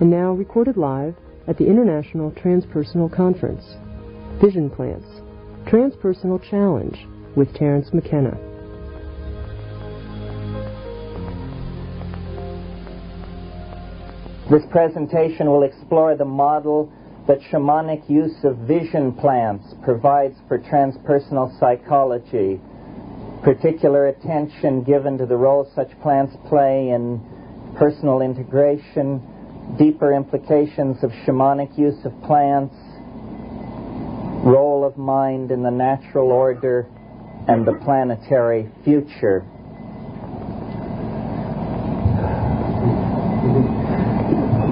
and now recorded live at the International Transpersonal Conference. Vision Plants, Transpersonal Challenge with Terence McKenna. This presentation will explore the model that shamanic use of vision plants provides for transpersonal psychology, particular attention given to the role such plants play in personal integration, deeper implications of shamanic use of plants, role of mind in the natural order, and the planetary future.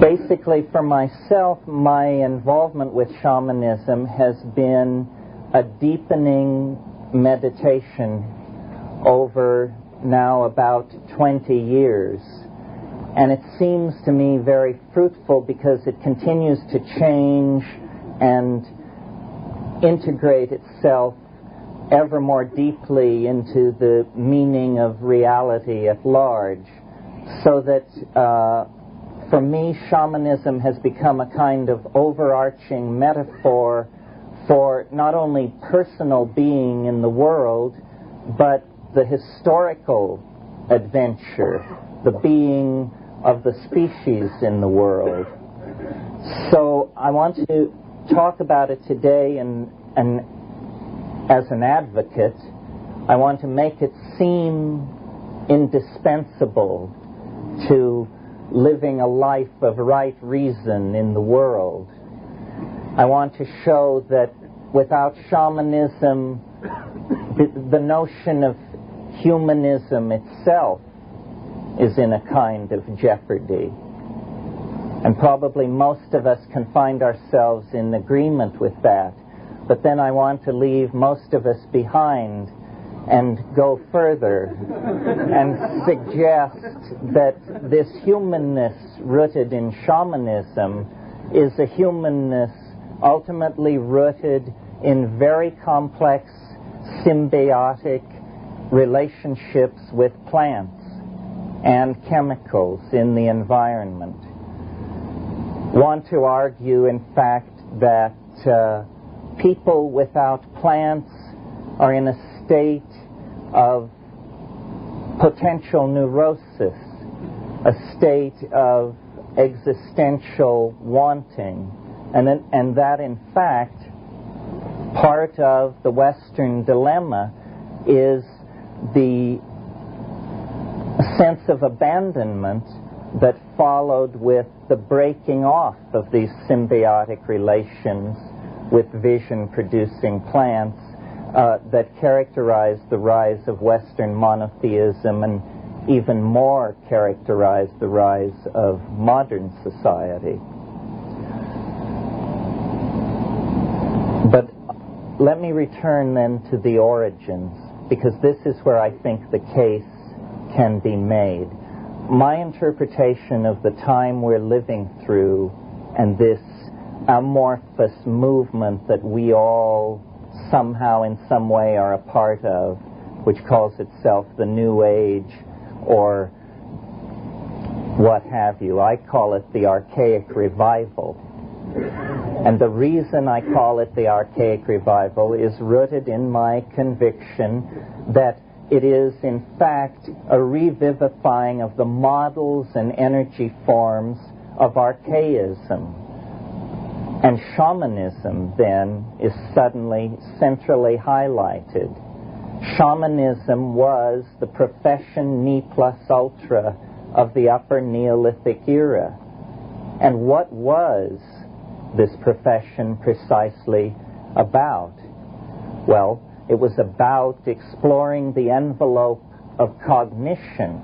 Basically, for myself, my involvement with shamanism has been a deepening meditation over now about 20 years. And it seems to me very fruitful because it continues to change and integrate itself ever more deeply into the meaning of reality at large. So that for me, shamanism has become a kind of overarching metaphor for not only personal being in the world, but the historical adventure, the being of the species in the world. So I want to talk about it today, and as an advocate, I want to make it seem indispensable to living a life of right reason in the world. I want to show that without shamanism, the notion of humanism itself is in a kind of jeopardy. And probably most of us can find ourselves in agreement with that. But then I want to leave most of us behind and go further and suggest that this humanness rooted in shamanism is a humanness ultimately rooted in very complex symbiotic relationships with plants and chemicals in the environment. Want to argue, in fact, that people without plants are in a state of potential neurosis, a state of existential wanting, and that, in fact, part of the Western dilemma is the sense of abandonment that followed with the breaking off of these symbiotic relations with vision-producing plants that characterized the rise of Western monotheism and even more characterized the rise of modern society. But let me return then to the origins, because this is where I think the case can be made. My interpretation of the time we're living through and this amorphous movement that we all somehow in some way are a part of, which calls itself the New Age or what have you. I call it the Archaic Revival. And the reason I call it the Archaic Revival is rooted in my conviction that it is, in fact, a revivifying of the models and energy forms of archaism. And shamanism, then, is suddenly centrally highlighted. Shamanism was the profession ne plus ultra of the Upper Neolithic era. And what was this profession precisely about? Well, it was about exploring the envelope of cognition,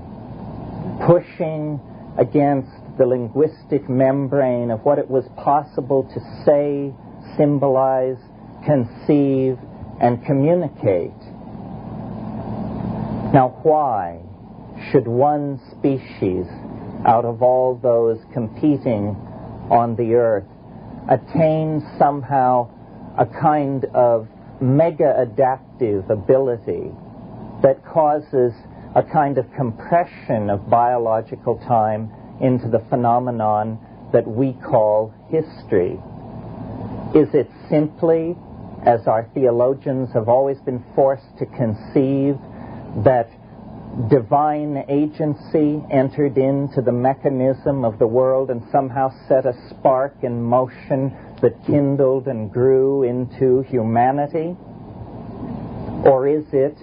pushing against the linguistic membrane of what it was possible to say, symbolize, conceive, and communicate. Now, why should one species, out of all those competing on the earth, attain somehow a kind of mega-adaptive ability that causes a kind of compression of biological time into the phenomenon that we call history? Is it simply, as our theologians have always been forced to conceive, that divine agency entered into the mechanism of the world and somehow set a spark in motion that kindled and grew into humanity? Or is it,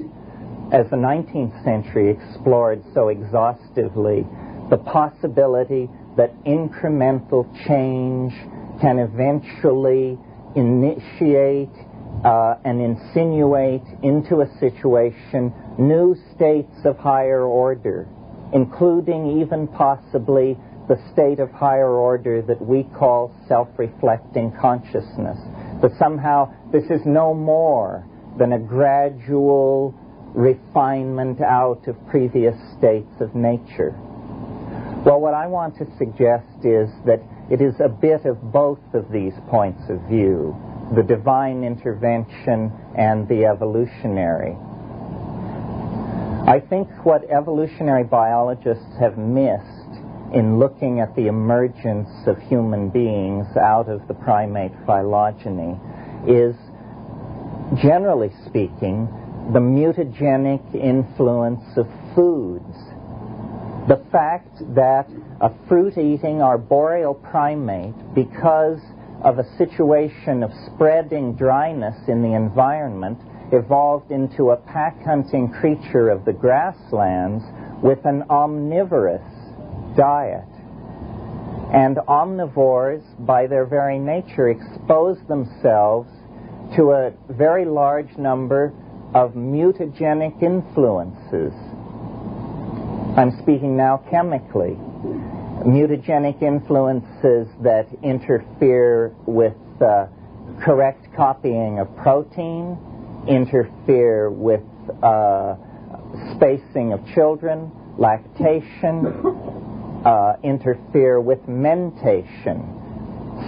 as the 19th century explored so exhaustively, the possibility that incremental change can eventually initiate and insinuate into a situation new states of higher order, including even possibly the state of higher order that we call self-reflecting consciousness? That somehow this is no more than a gradual refinement out of previous states of nature. Well, what I want to suggest is that it is a bit of both of these points of view, the divine intervention and the evolutionary. I think what evolutionary biologists have missed in looking at the emergence of human beings out of the primate phylogeny is, generally speaking, the mutagenic influence of foods. The fact that a fruit-eating arboreal primate, because of a situation of spreading dryness in the environment, evolved into a pack-hunting creature of the grasslands with an omnivorous diet. And omnivores, by their very nature, expose themselves to a very large number of mutagenic influences. I'm speaking now chemically. Mutagenic influences that interfere with correct copying of protein, interfere with spacing of children, lactation, interfere with mentation,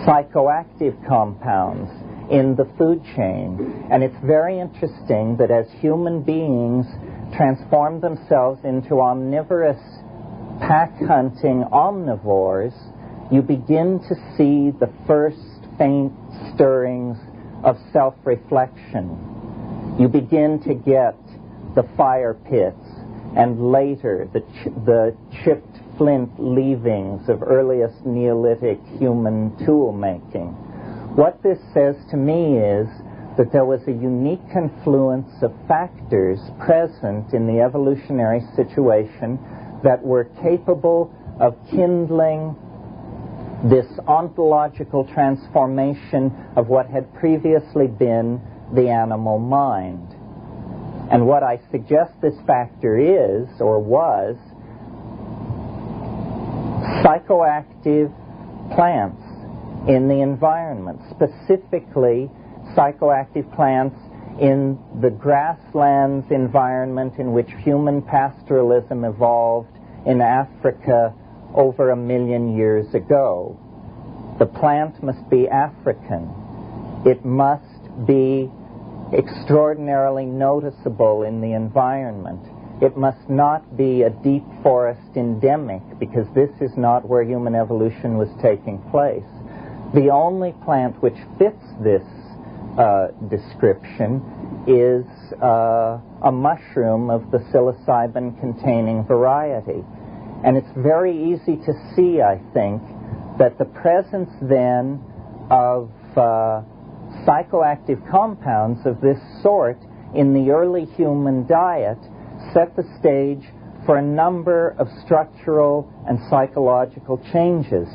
psychoactive compounds in the food chain. And it's very interesting that as human beings transform themselves into omnivorous, pack-hunting omnivores, you begin to see the first faint stirrings of self-reflection. You begin to get the fire pits and later the chipped flint leavings of earliest Neolithic human tool-making. What this says to me is that there was a unique confluence of factors present in the evolutionary situation that were capable of kindling this ontological transformation of what had previously been the animal mind. And what I suggest this factor is, or was, psychoactive plants in the environment, specifically psychoactive plants in the grasslands environment in which human pastoralism evolved in Africa over 1 million years ago. The plant must be African. It must be extraordinarily noticeable in the environment. It must not be a deep forest endemic, because this is not where human evolution was taking place. The only plant which fits this description is a mushroom of the psilocybin-containing variety. And it's very easy to see, I think, that the presence then of psychoactive compounds of this sort in the early human diet set the stage for a number of structural and psychological changes.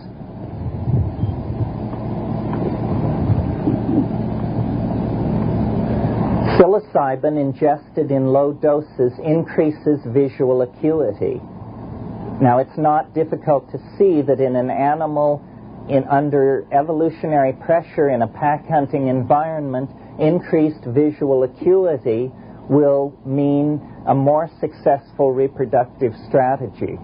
Psilocybin ingested in low doses increases visual acuity. Now, it's not difficult to see that in an animal under evolutionary pressure in a pack-hunting environment, increased visual acuity will mean a more successful reproductive strategy.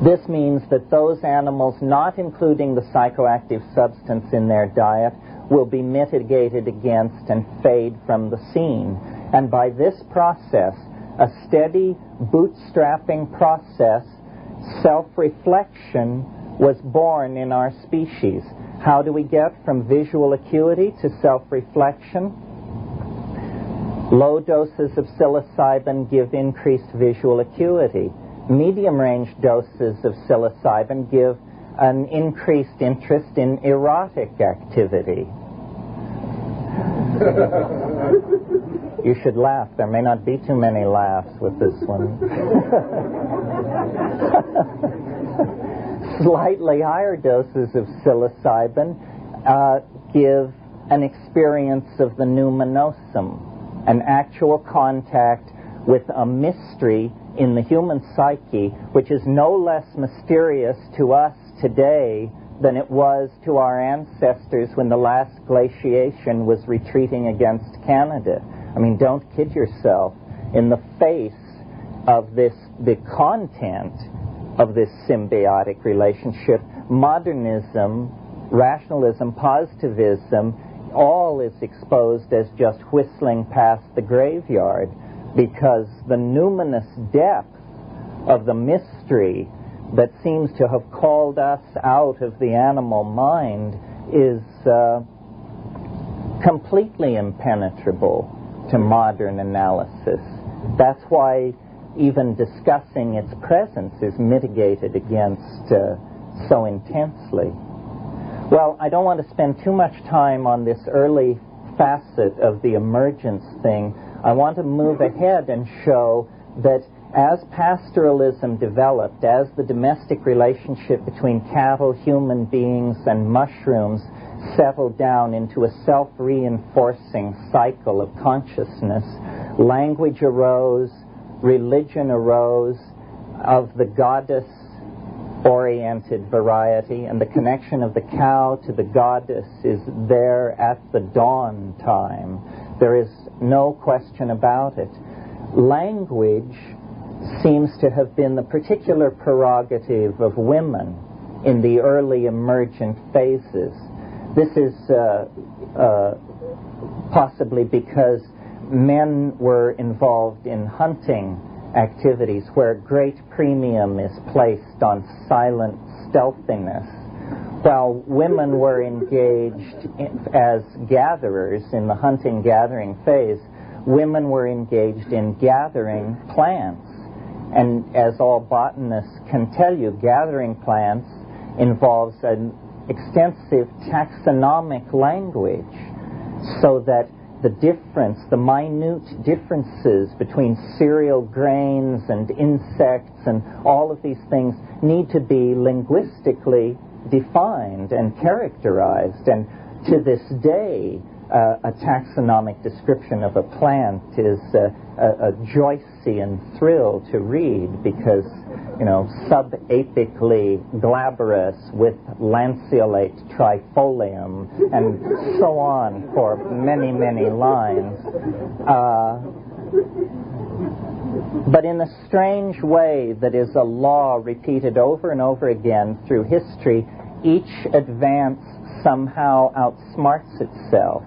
This means that those animals not including the psychoactive substance in their diet will be mitigated against and fade from the scene. And by this process, a steady bootstrapping process, self-reflection was born in our species. How do we get from visual acuity to self-reflection? Low doses of psilocybin give increased visual acuity. Medium-range doses of psilocybin give an increased interest in erotic activity. You should laugh. There may not be too many laughs with this one. Slightly higher doses of psilocybin give an experience of the numinosum, an actual contact with a mystery in the human psyche, which is no less mysterious to us today than it was to our ancestors when the last glaciation was retreating against Canada. I mean, don't kid yourself. In the face of this, the content of this symbiotic relationship, modernism, rationalism, positivism, all is exposed as just whistling past the graveyard, because the numinous depth of the mystery that seems to have called us out of the animal mind is completely impenetrable to modern analysis. That's why even discussing its presence is mitigated against so intensely. Well, I don't want to spend too much time on this early facet of the emergence thing. I want to move ahead and show that as pastoralism developed, as the domestic relationship between cattle, human beings, and mushrooms settled down into a self-reinforcing cycle of consciousness, language arose, religion arose of the goddess-oriented variety, and the connection of the cow to the goddess is there at the dawn time. There is no question about it. Language seems to have been the particular prerogative of women in the early emergent phases. This is possibly because men were involved in hunting activities where great premium is placed on silent stealthiness, while women were engaged as gatherers in the hunting-gathering phase. Women were engaged in gathering plants. And as all botanists can tell you, gathering plants involves an extensive taxonomic language, so that the difference, the minute differences between cereal grains and insects and all of these things need to be linguistically defined and characterized. And to this day, a taxonomic description of a plant is a Joycean thrill to read, because, you know, subapically glabrous with lanceolate trifolium, and so on for many, many lines. But in a strange way that is a law repeated over and over again through history, each advance somehow outsmarts itself.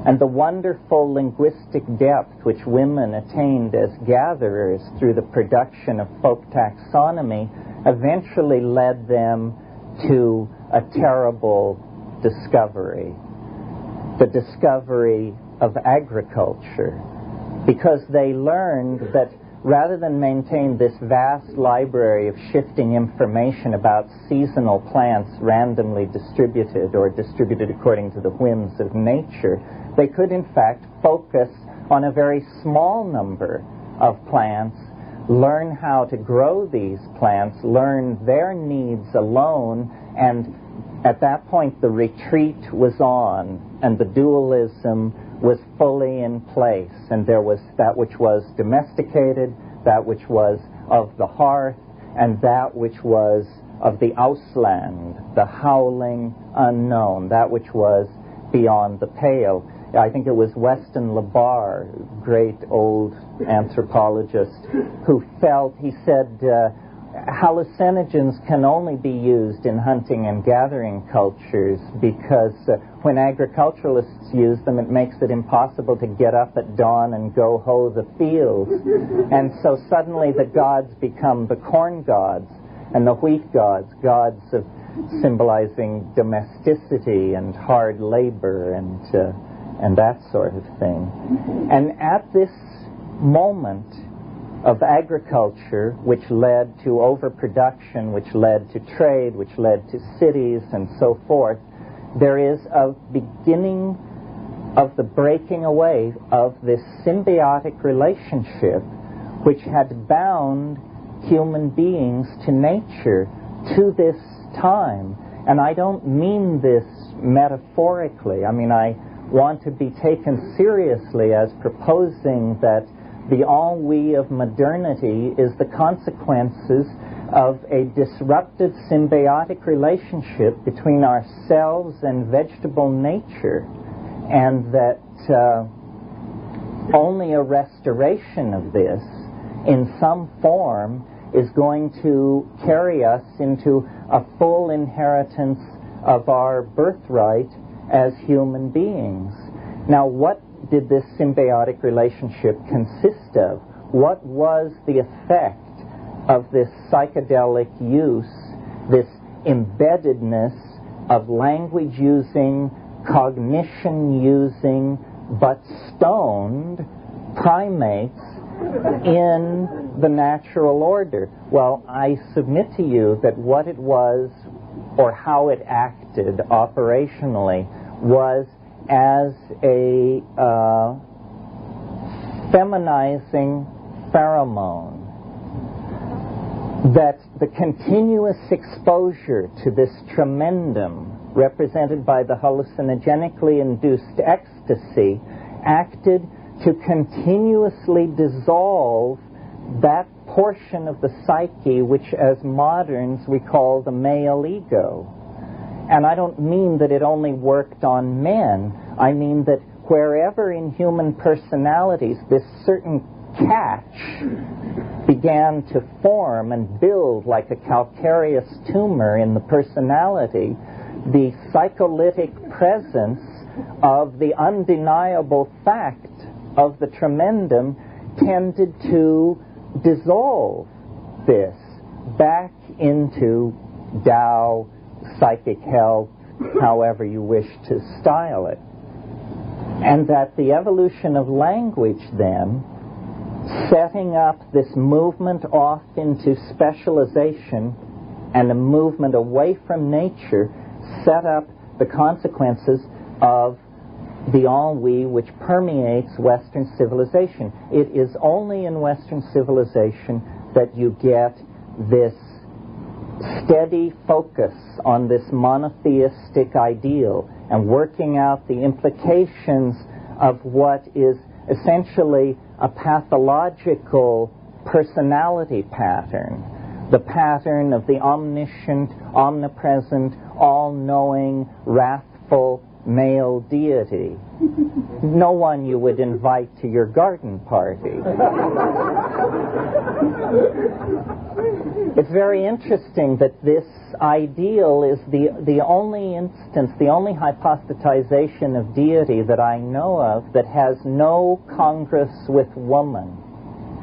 And the wonderful linguistic depth which women attained as gatherers through the production of folk taxonomy eventually led them to a terrible discovery, the discovery of agriculture, because they learned that rather than maintain this vast library of shifting information about seasonal plants randomly distributed or distributed according to the whims of nature, they could in fact focus on a very small number of plants, learn how to grow these plants, learn their needs alone, and at that point the retreat was on and the dualism was fully in place, and there was that which was domesticated, that which was of the hearth, and that which was of the Ausland, the howling unknown, that which was beyond the pale. I think it was Weston LeBar, great old anthropologist, who felt, he said, hallucinogens can only be used in hunting and gathering cultures because when agriculturalists use them, it makes it impossible to get up at dawn and go hoe the fields. And so suddenly the gods become the corn gods. and the wheat gods, gods of symbolizing domesticity and hard labor and that sort of thing. And at this moment of agriculture, which led to overproduction, which led to trade, which led to cities, and so forth, there is a beginning of the breaking away of this symbiotic relationship which had bound human beings to nature to this time. And I don't mean this metaphorically. I mean, I want to be taken seriously as proposing that the ennui of modernity is the consequences of a disrupted symbiotic relationship between ourselves and vegetable nature, and that only a restoration of this in some form is going to carry us into a full inheritance of our birthright as human beings. Now, what did this symbiotic relationship consist of? What was the effect of this psychedelic use, this embeddedness of language-using, cognition-using, but stoned primates in the natural order? Well, I submit to you that what it was, or how it acted operationally, was as a feminizing pheromone, that the continuous exposure to this tremendum, represented by the hallucinogenically induced ecstasy, acted to continuously dissolve that portion of the psyche which, as moderns, we call the male ego. And I don't mean that it only worked on men. I mean that wherever in human personalities this certain catch began to form and build like a calcareous tumor in the personality, the psycholytic presence of the undeniable fact of the tremendum tended to dissolve this back into Tao, psychic health, however you wish to style it. And that the evolution of language then, setting up this movement off into specialization and a movement away from nature, set up the consequences of the ennui which permeates Western civilization. It is only in Western civilization that you get this steady focus on this monotheistic ideal and working out the implications of what is essentially a pathological personality pattern, the pattern of the omniscient, omnipresent, all-knowing, wrathful male deity. No one you would invite to your garden party. It's very interesting that this ideal is the only instance, the only hypostatization of deity that I know of that has no congress with woman.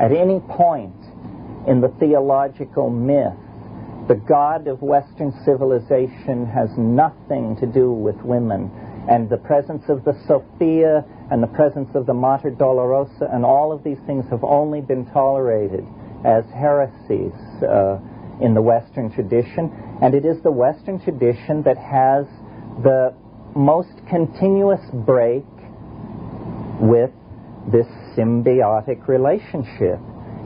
At any point in the theological myth, the God of Western civilization has nothing to do with women. And the presence of the Sophia and the presence of the Mater Dolorosa and all of these things have only been tolerated as heresies in the Western tradition. And it is the Western tradition that has the most continuous break with this symbiotic relationship.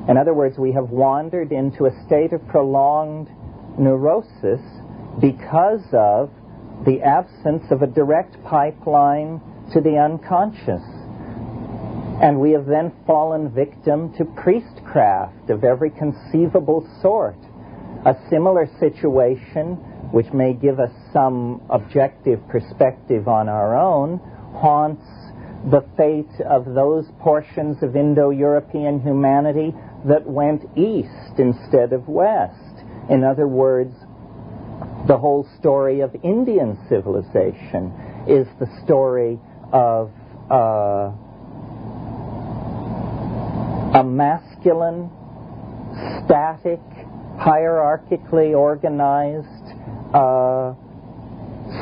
In other words, we have wandered into a state of prolonged neurosis because of the absence of a direct pipeline to the unconscious. And we have then fallen victim to priestcraft of every conceivable sort. A similar situation, which may give us some objective perspective on our own, haunts the fate of those portions of Indo-European humanity that went east instead of west. In other words, the whole story of Indian civilization is the story of a masculine, static, hierarchically organized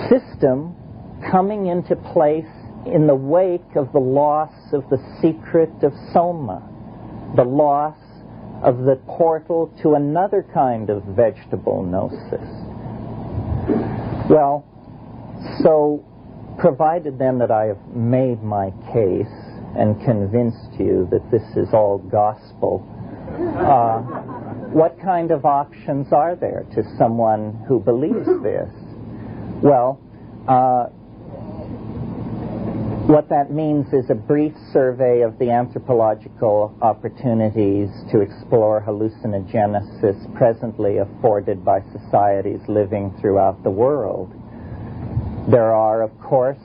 system coming into place in the wake of the loss of the secret of Soma, the loss of the portal to another kind of vegetable gnosis. Well, so provided then that I have made my case and convinced you that this is all gospel, what kind of options are there to someone who believes this? Well, what that means is a brief survey of the anthropological opportunities to explore hallucinogenesis presently afforded by societies living throughout the world. There are, of course,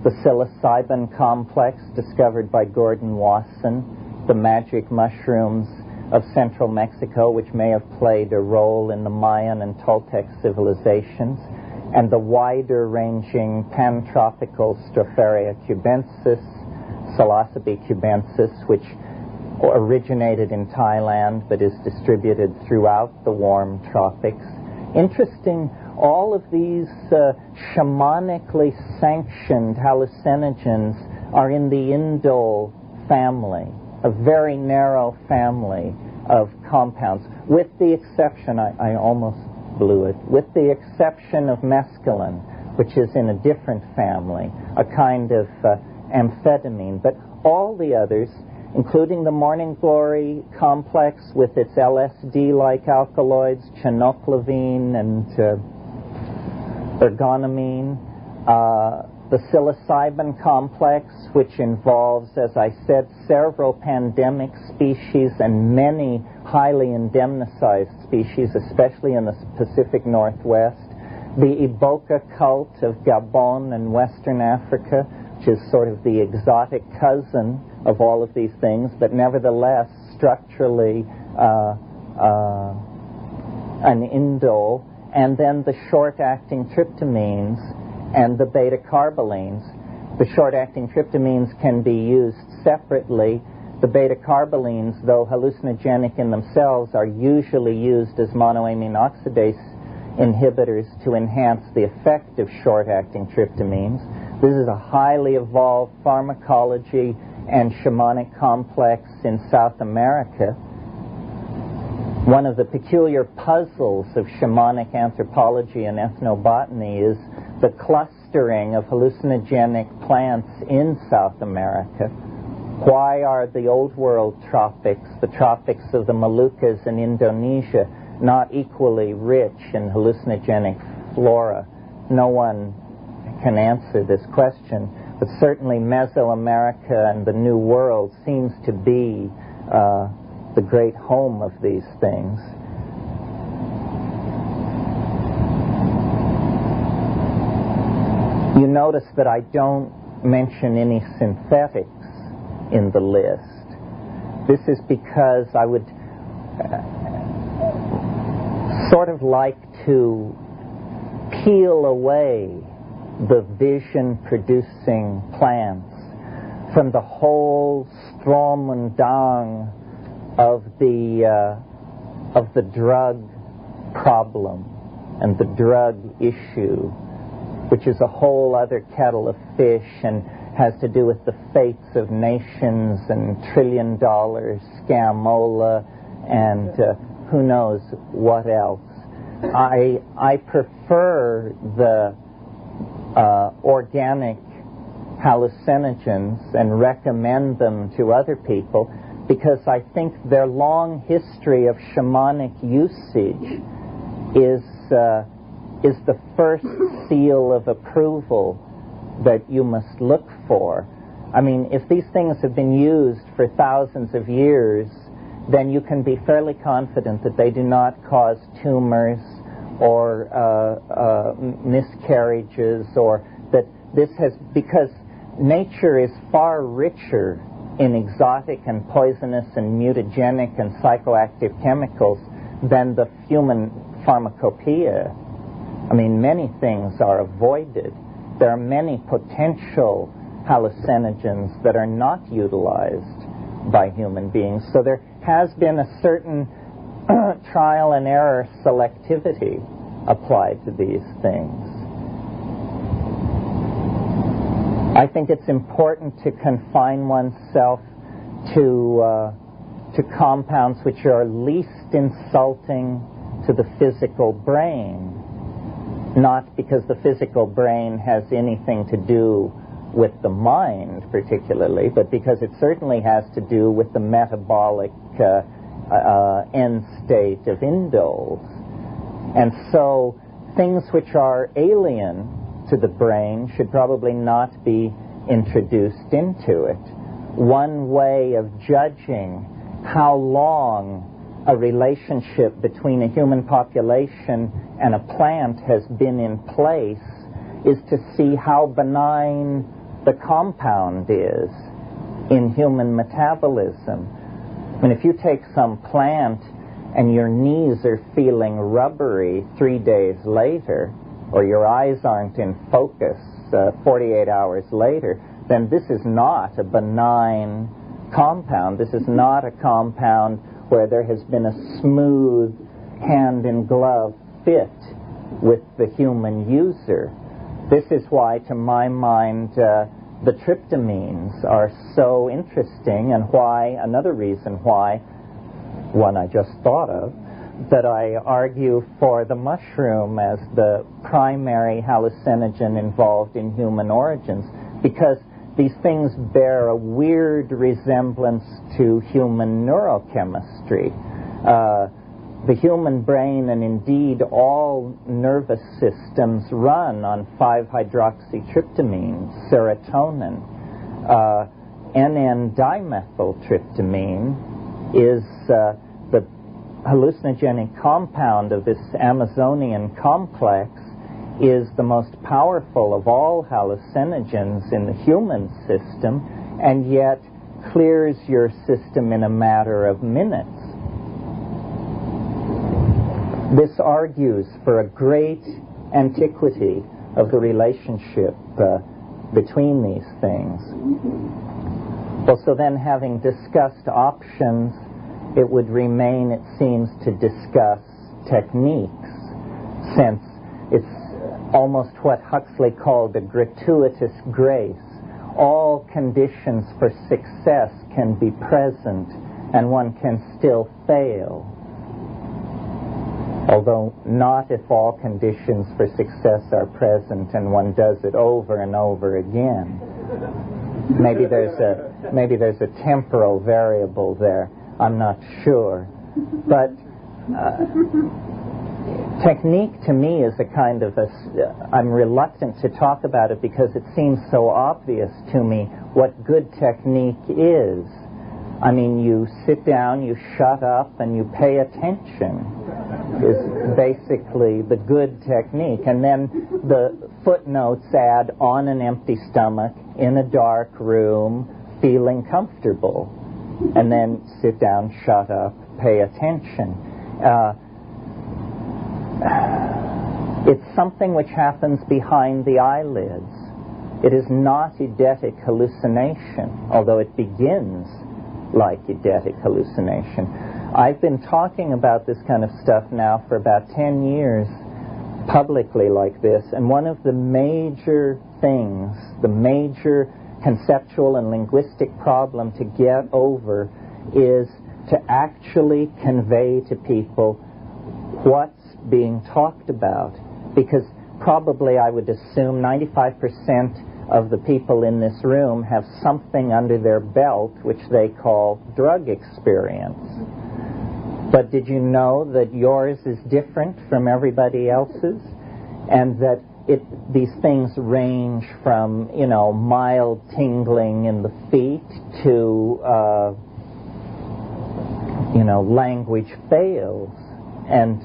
the Psilocybin Complex discovered by Gordon Wasson, the magic mushrooms of central Mexico, which may have played a role in the Mayan and Toltec civilizations, and the wider-ranging pantropical Stropharia cubensis, Psilocybe cubensis, which originated in Thailand but is distributed throughout the warm tropics. Interesting, all of these shamanically sanctioned hallucinogens are in the indole family, a very narrow family of compounds, with the exception, I almost blew it, with the exception of mescaline, which is in a different family, a kind of amphetamine. But all the others, including the Morning Glory complex with its LSD-like alkaloids, chenoclavine and ergonomine, the psilocybin complex, which involves, as I said, several pandemic species and many highly indemnicized species, especially in the Pacific Northwest, the Iboka cult of Gabon and Western Africa, which is sort of the exotic cousin of all of these things, but nevertheless structurally an indole, and then the short-acting tryptamines and the beta-carbolines. The short-acting tryptamines can be used separately. The beta-carbolines, though hallucinogenic in themselves, are usually used as monoamine oxidase inhibitors to enhance the effect of short-acting tryptamines. This is a highly evolved pharmacology and shamanic complex in South America. One of the peculiar puzzles of shamanic anthropology and ethnobotany is the clustering of hallucinogenic plants in South America. Why are the Old World tropics, the tropics of the Moluccas and Indonesia, not equally rich in hallucinogenic flora? No one can answer this question, but certainly Mesoamerica and the New World seems to be the great home of these things. You notice that I don't mention any synthetics in the list. This is because I would sort of like to peel away the vision-producing plants from the whole Strom und Drang of the drug problem and the drug issue, which is a whole other kettle of fish and has to do with the fates of nations and trillion-dollar scamola and who knows what else. I prefer the organic hallucinogens and recommend them to other people because I think their long history of shamanic usage is the first seal of approval that you must look for. I mean, if these things have been used for thousands of years, then you can be fairly confident that they do not cause tumors or miscarriages, or that this has, because nature is far richer in exotic and poisonous and mutagenic and psychoactive chemicals than the human pharmacopoeia. I mean, many things are avoided. There are many potential hallucinogens that are not utilized by human beings. So there has been a certain trial and error selectivity applied to these things. I think it's important to confine oneself to compounds which are least insulting to the physical brain, not because the physical brain has anything to do with the mind particularly, but because it certainly has to do with the metabolic end state of indoles. And so things which are alien to the brain should probably not be introduced into it. One way of judging how long a relationship between a human population and a plant has been in place is to see how benign the compound is in human metabolism. I mean, if you take some plant and your knees are feeling rubbery 3 days later, or your eyes aren't in focus 48 hours later, then this is not a benign compound. This is not a compound where there has been a smooth hand-in-glove fit with the human user. This is why, to my mind, the tryptamines are so interesting, and why, another reason why, one I just thought of, that I argue for the mushroom as the primary hallucinogen involved in human origins, because these things bear a weird resemblance to human neurochemistry. The human brain, and indeed all nervous systems, run on 5-hydroxytryptamine, serotonin. N,N-dimethyltryptamine is the hallucinogenic compound of this Amazonian complex, is the most powerful of all hallucinogens in the human system, and yet clears your system in a matter of minutes. This argues for a great antiquity of the relationship between these things. Well, so then, having discussed options, it would remain, it seems, to discuss techniques, since it's almost what Huxley called a gratuitous grace. All conditions for success can be present, and one can still fail. Although not if all conditions for success are present and one does it over and over again. Maybe there's a temporal variable there. I'm not sure. But technique to me is a kind of I'm reluctant to talk about it because it seems so obvious to me what good technique is. I mean, you sit down, you shut up, and you pay attention is basically the good technique. And then the footnotes add on an empty stomach, in a dark room, feeling comfortable. And then sit down, shut up, pay attention. It's something which happens behind the eyelids. It is not eidetic hallucination, although it begins like eidetic hallucination. I've been talking about this kind of stuff now for about 10 years, publicly like this, and one of the major things, the major conceptual and linguistic problem to get over is to actually convey to people what's being talked about. Because probably I would assume 95% of the people in this room have something under their belt which they call drug experience. But did you know that yours is different from everybody else's? And that these things range from, mild tingling in the feet to, language fails. And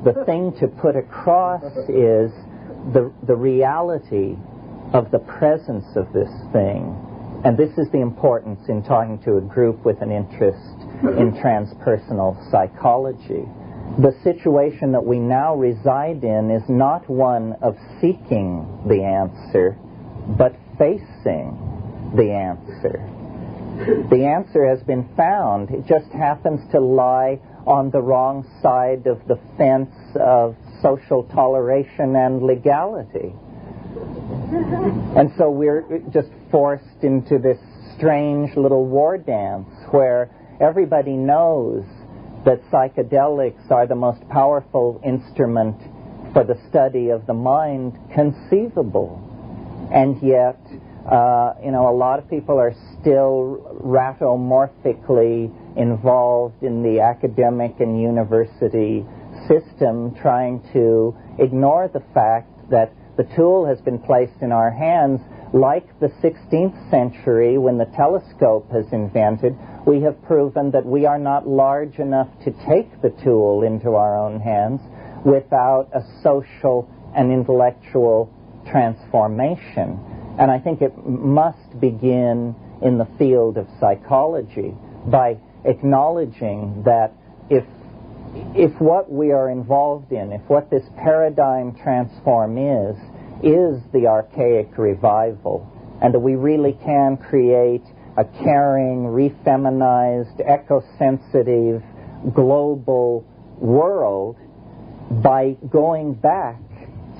the thing to put across is the reality of the presence of this thing. And this is the importance in talking to a group with an interest in transpersonal psychology. The situation that we now reside in is not one of seeking the answer, but facing the answer. The answer has been found. It just happens to lie on the wrong side of the fence of social toleration and legality. And so we're just forced into this strange little war dance where everybody knows that psychedelics are the most powerful instrument for the study of the mind conceivable. And yet, a lot of people are still ratomorphically involved in the academic and university system, trying to ignore the fact that the tool has been placed in our hands. Like the 16th century, when the telescope has invented, we have proven that we are not large enough to take the tool into our own hands without a social and intellectual transformation. And I think it must begin in the field of psychology by acknowledging that if what we are involved in, if what this paradigm transform is the Archaic Revival, and that we really can create a caring, refeminized, eco-sensitive, global world by going back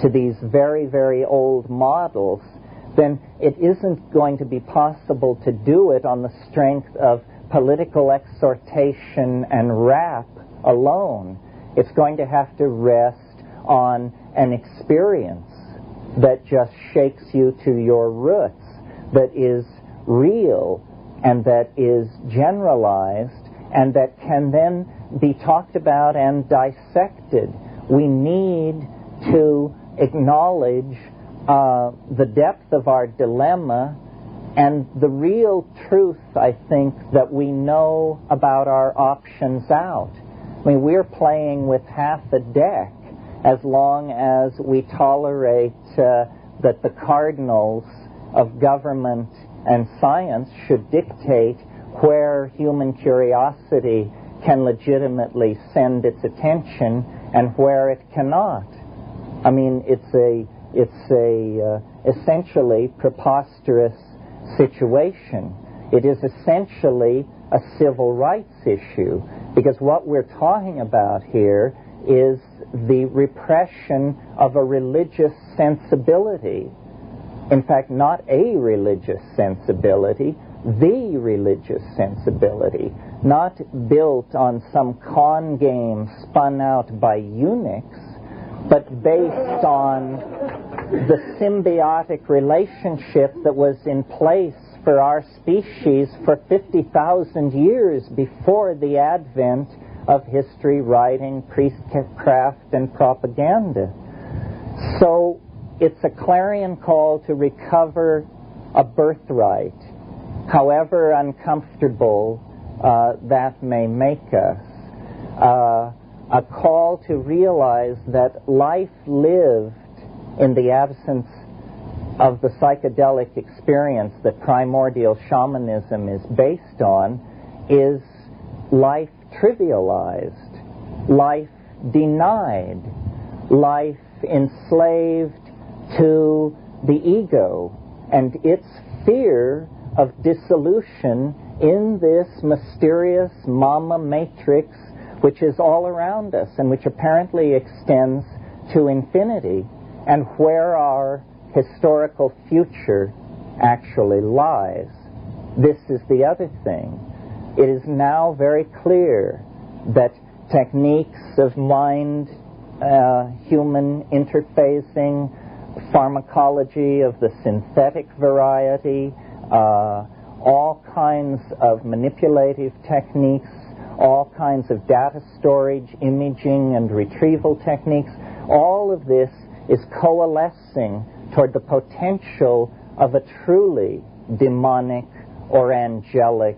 to these very, very old models, then it isn't going to be possible to do it on the strength of political exhortation and rap alone. It's going to have to rest on an experience that just shakes you to your roots, that is real and that is generalized and that can then be talked about and dissected. We need to acknowledge the depth of our dilemma and the real truth, I think, that we know about our options out. I mean, we're playing with half a deck as long as we tolerate that the cardinals of government and science should dictate where human curiosity can legitimately send its attention and where it cannot. I mean, it's a essentially preposterous situation. It is essentially a civil rights issue, because what we're talking about here is the repression of a religious sensibility. In fact, not a religious sensibility, the religious sensibility, not built on some con game spun out by eunuchs, but based on the symbiotic relationship that was in place for our species for 50,000 years before the advent of history, writing, priestcraft, and propaganda. So it's a clarion call to recover a birthright, however uncomfortable that may make us. A call to realize that life lived in the absence of the psychedelic experience that primordial shamanism is based on is life trivialized, life denied, life enslaved to the ego and its fear of dissolution in this mysterious mama matrix which is all around us and which apparently extends to infinity, and where our historical future actually lies. This is the other thing. It is now very clear that techniques of mind-human interfacing, pharmacology of the synthetic variety, all kinds of manipulative techniques, all kinds of data storage, imaging, and retrieval techniques, all of this is coalescing toward the potential of a truly demonic or angelic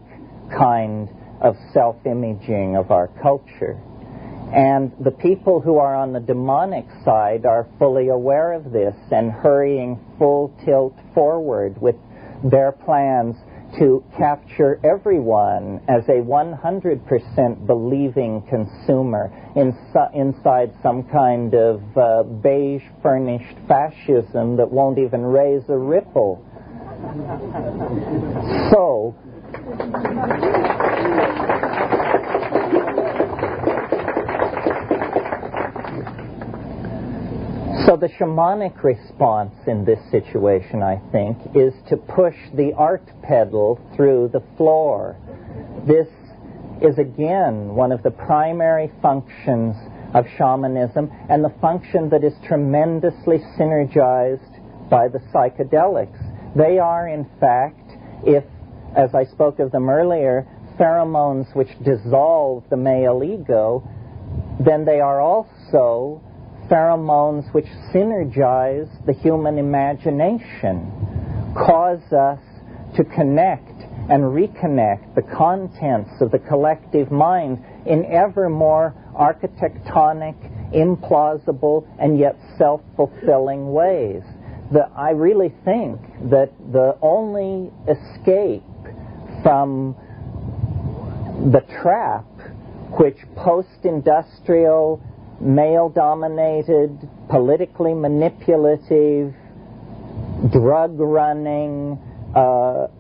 kind of self-imaging of our culture. And the people who are on the demonic side are fully aware of this and hurrying full tilt forward with their plans to capture everyone as a 100% believing consumer inside some kind of beige-furnished fascism that won't even raise a ripple. So, the shamanic response in this situation, I think, is to push the art pedal through the floor. This is, again, one of the primary functions of shamanism, and the function that is tremendously synergized by the psychedelics. They are, in fact, if, as I spoke of them earlier, pheromones which dissolve the male ego, then they are also pheromones which synergize the human imagination, cause us to connect and reconnect the contents of the collective mind in ever more architectonic, implausible, and yet self-fulfilling ways. I really think that the only escape from the trap which post-industrial, male-dominated, politically manipulative, drug-running,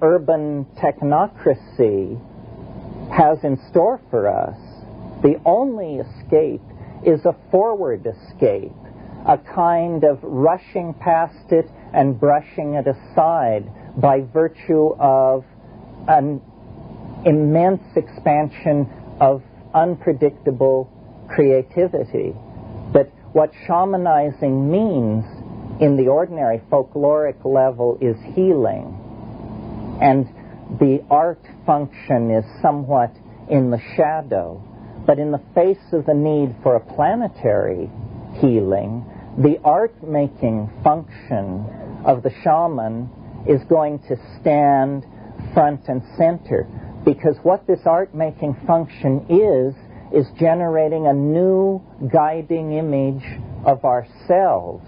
urban technocracy has in store for us, the only escape is a forward escape, a kind of rushing past it and brushing it aside by virtue of an immense expansion of unpredictable creativity. But what shamanizing means in the ordinary folkloric level is healing. And the art function is somewhat in the shadow. But in the face of the need for a planetary healing, the art-making function of the shaman is going to stand front and center. Because what this art-making function is generating a new guiding image of ourselves.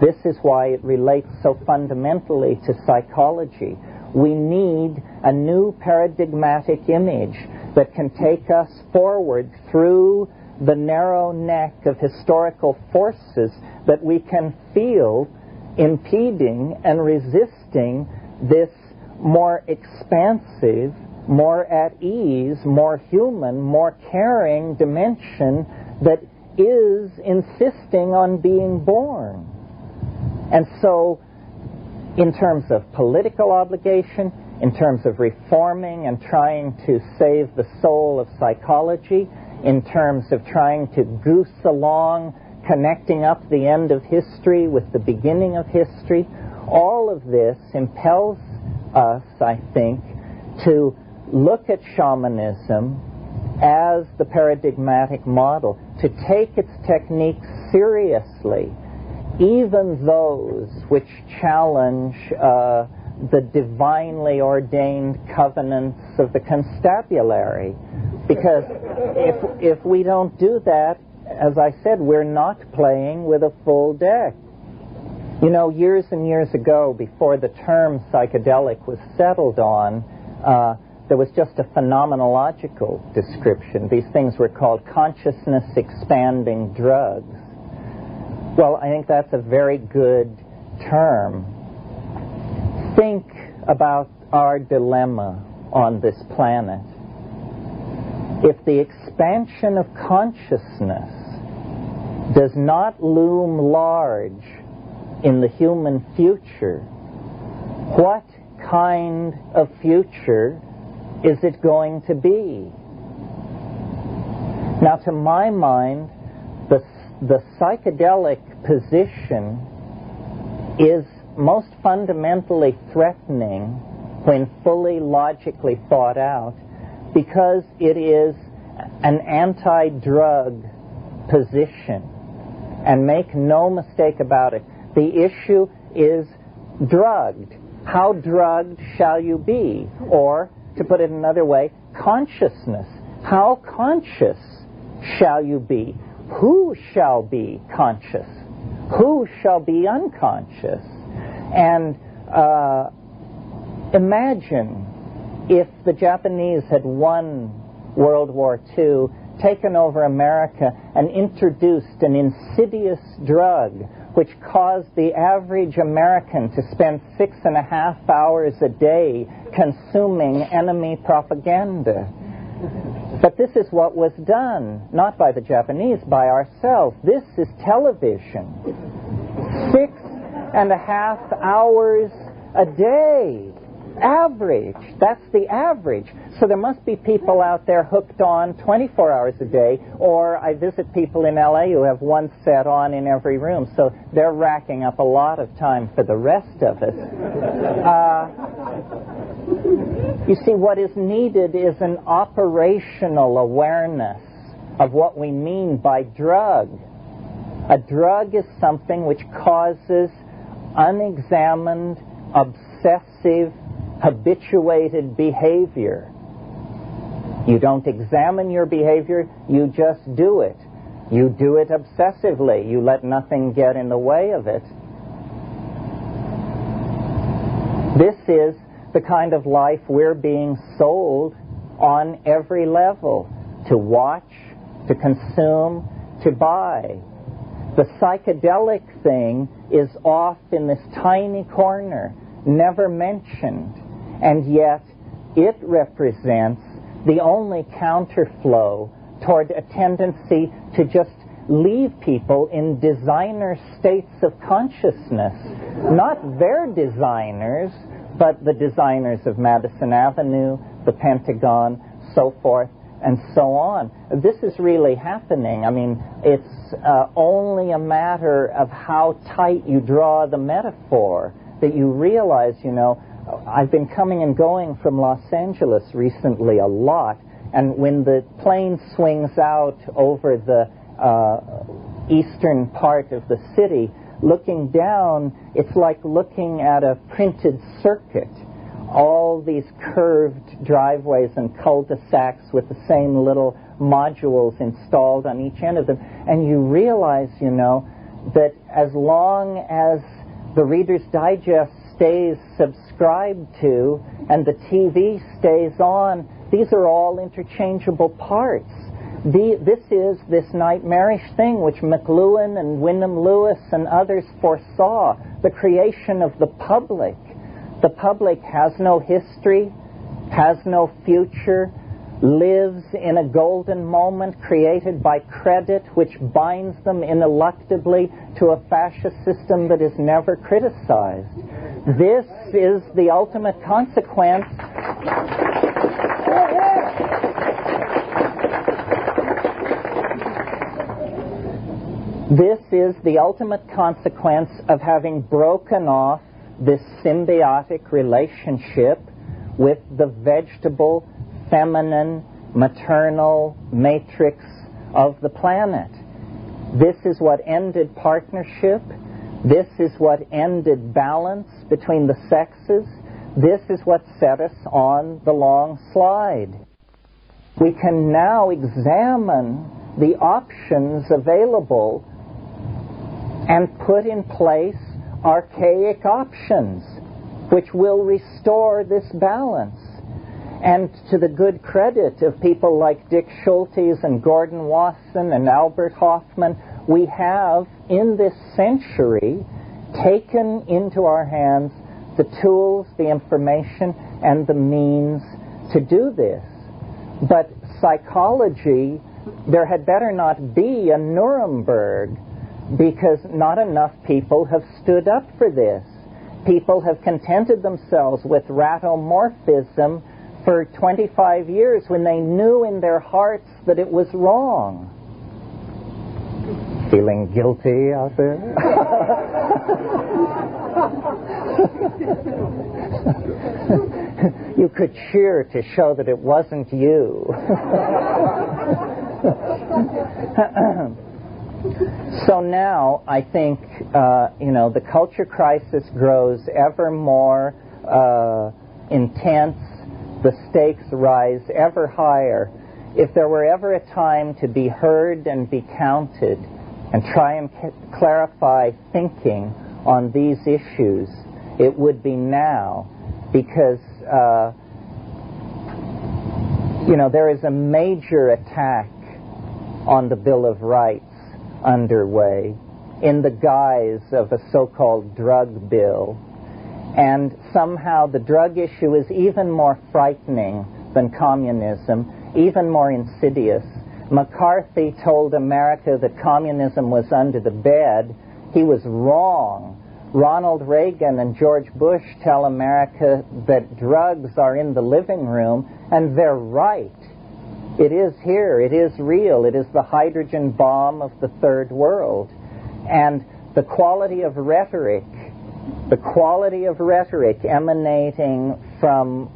This is why it relates so fundamentally to psychology. We need a new paradigmatic image that can take us forward through the narrow neck of historical forces that we can feel impeding and resisting this more expansive, more at ease, more human, more caring dimension that is insisting on being born. And so, in terms of political obligation, in terms of reforming and trying to save the soul of psychology, in terms of trying to goose along, connecting up the end of history with the beginning of history, all of this impels us, I think, to look at shamanism as the paradigmatic model, to take its techniques seriously, even those which challenge the divinely ordained covenants of the constabulary. Because if we don't do that, as I said, we're not playing with a full deck. You know, years and years ago, before the term psychedelic was settled on, there was just a phenomenological description. These things were called consciousness-expanding drugs. Well, I think that's a very good term. Think about our dilemma on this planet. If the expansion of consciousness does not loom large in the human future, what kind of future is it going to be? Now, to my mind, the psychedelic position is most fundamentally threatening when fully logically thought out, because it is an anti-drug position. And make no mistake about it, the issue is drugged. How drugged shall you be? Or, to put it another way, consciousness. How conscious shall you be? Who shall be conscious? Who shall be unconscious? And imagine if the Japanese had won World War II, taken over America, and introduced an insidious drug which caused the average American to spend 6.5 hours a day consuming enemy propaganda. But this is what was done, not by the Japanese, by ourselves. This is television. 6.5 hours a day. Average. That's the average. So there must be people out there hooked on 24 hours a day, or I visit people in LA who have one set on in every room, so they're racking up a lot of time for the rest of us. You see, what is needed is an operational awareness of what we mean by drug. A drug is something which causes unexamined, obsessive, habituated behavior. You don't examine your behavior, you just do it. You do it obsessively. You let nothing get in the way of it. This is the kind of life we're being sold on every level. To watch, to consume, to buy. The psychedelic thing is off in this tiny corner, never mentioned. And yet, it represents the only counterflow toward a tendency to just leave people in designer states of consciousness. Not their designers, but the designers of Madison Avenue, the Pentagon, so forth, and so on. This is really happening. I mean, it's only a matter of how tight you draw the metaphor that you realize, you know, I've been coming and going from Los Angeles recently a lot, and when the plane swings out over the eastern part of the city, looking down, it's like looking at a printed circuit. All these curved driveways and cul-de-sacs with the same little modules installed on each end of them. And you realize, you know, that as long as the Reader's Digest stays subscribed to and the TV stays on, these are all interchangeable parts. This is this nightmarish thing which McLuhan and Wyndham Lewis and others foresaw, the creation of the public. The public has no history, has no future, lives in a golden moment created by credit which binds them ineluctably to a fascist system that is never criticized. This is the ultimate consequence. This is the ultimate consequence of having broken off this symbiotic relationship with the vegetable, feminine, maternal matrix of the planet. This is what ended partnership. This is what ended balance between the sexes. This is what set us on the long slide. We can now examine the options available and put in place archaic options which will restore this balance. And to the good credit of people like Dick Schultes and Gordon Wasson and Albert Hoffman, we have, in this century, taken into our hands the tools, the information, and the means to do this. But psychology, there had better not be a Nuremberg, because not enough people have stood up for this. People have contented themselves with ratomorphism for 25 years when they knew in their hearts that it was wrong. Feeling guilty out there? You could cheer to show that it wasn't you. So now I think, the culture crisis grows ever more intense. The stakes rise ever higher. If there were ever a time to be heard and be counted and try and clarify thinking on these issues, it would be now, because there is a major attack on the Bill of Rights underway in the guise of a so-called drug bill. And somehow the drug issue is even more frightening than communism, even more insidious. McCarthy told America that communism was under the bed. he was wrong. Ronald Reagan and George Bush tell America that drugs are in the living room, and they're right. It is here. It is real. It is the hydrogen bomb of the third world. And the quality of rhetoric emanating from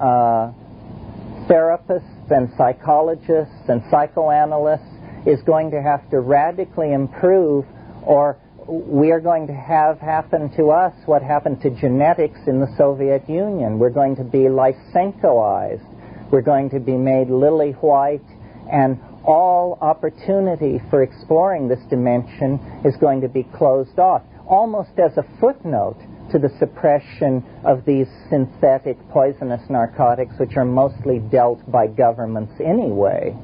therapists and psychologists and psychoanalysts is going to have to radically improve, or we are going to have happen to us what happened to genetics in the Soviet Union. We're going to be Lysenkoized. We're going to be made lily white, and all opportunity for exploring this dimension is going to be closed off, almost as a footnote to the suppression of these synthetic poisonous narcotics, which are mostly dealt by governments anyway.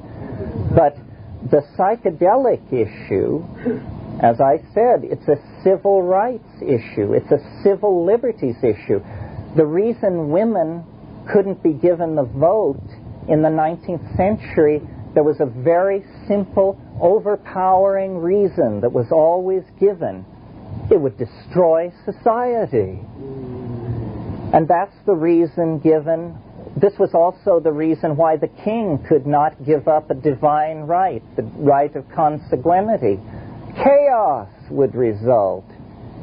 But the psychedelic issue, as I said, it's a civil rights issue. It's a civil liberties issue. The reason women couldn't be given the vote in the 19th century, there was a very simple, overpowering reason that was always given. It would destroy society. And that's the reason given. This was also the reason why the king could not give up a divine right, the right of consanguinity. Chaos would result.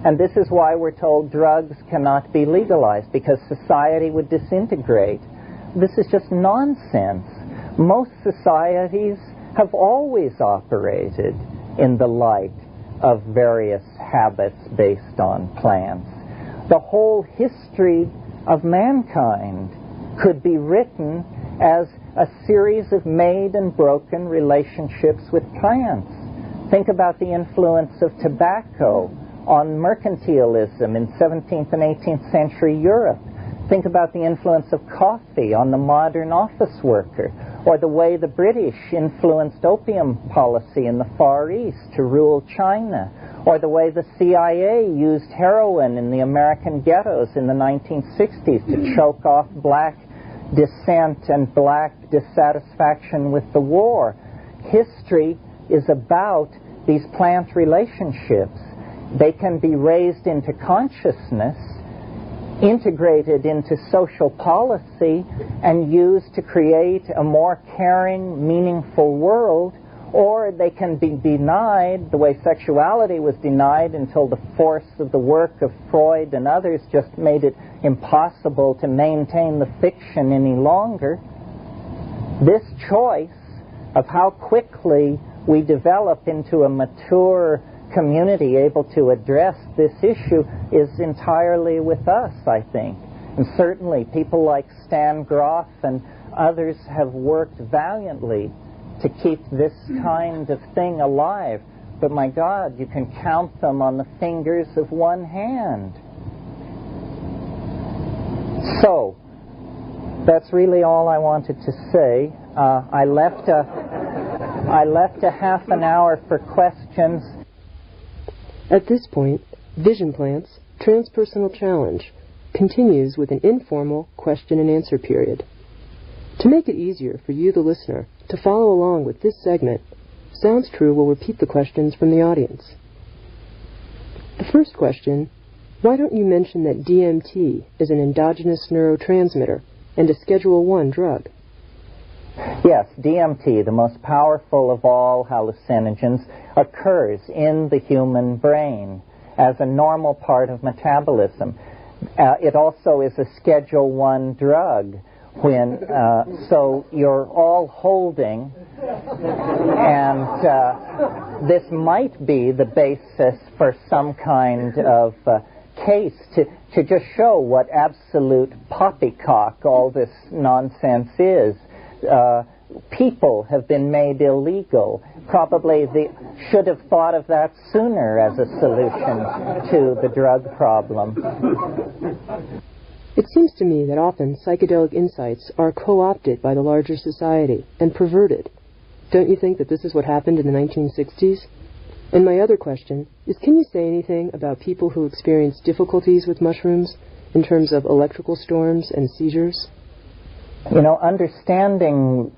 And this is why we're told drugs cannot be legalized, because society would disintegrate. This is just nonsense. Most societies have always operated in the light of various habits based on plants. The whole history of mankind could be written as a series of made and broken relationships with plants. Think about the influence of tobacco on mercantilism in 17th and 18th century Europe. Think about the influence of coffee on the modern office worker, or the way the British influenced opium policy in the Far East to rule China, or the way the CIA used heroin in the American ghettos in the 1960s to choke off black dissent and black dissatisfaction with the war. History is about these plant relationships. They can be raised into consciousness, integrated into social policy, and used to create a more caring, meaningful world, or they can be denied the way sexuality was denied until the force of the work of Freud and others just made it impossible to maintain the fiction any longer. This choice of how quickly we develop into a mature community able to address this issue is entirely with us, I think. And certainly people like Stan Groff and others have worked valiantly to keep this kind of thing alive. But my God, you can count them on the fingers of one hand. So, that's really all I wanted to say. I left a half an hour for questions. At this point, Vision Plant's Transpersonal Challenge continues with an informal question and answer period. To make it easier for you, the listener, to follow along with this segment, Sounds True will repeat the questions from the audience. The first question: why don't you mention that DMT is an endogenous neurotransmitter and a Schedule I drug? Yes, DMT, the most powerful of all hallucinogens, occurs in the human brain as a normal part of metabolism. It also is a Schedule I drug. So you're all holding, and this might be the basis for some kind of case to just show what absolute poppycock all this nonsense is. People have been made illegal. Probably they should have thought of that sooner as a solution to the drug problem. It seems to me that often psychedelic insights are co-opted by the larger society and perverted. Don't you think that this is what happened in the 1960s? And my other question is, can you say anything about people who experience difficulties with mushrooms in terms of electrical storms and seizures? You know, understanding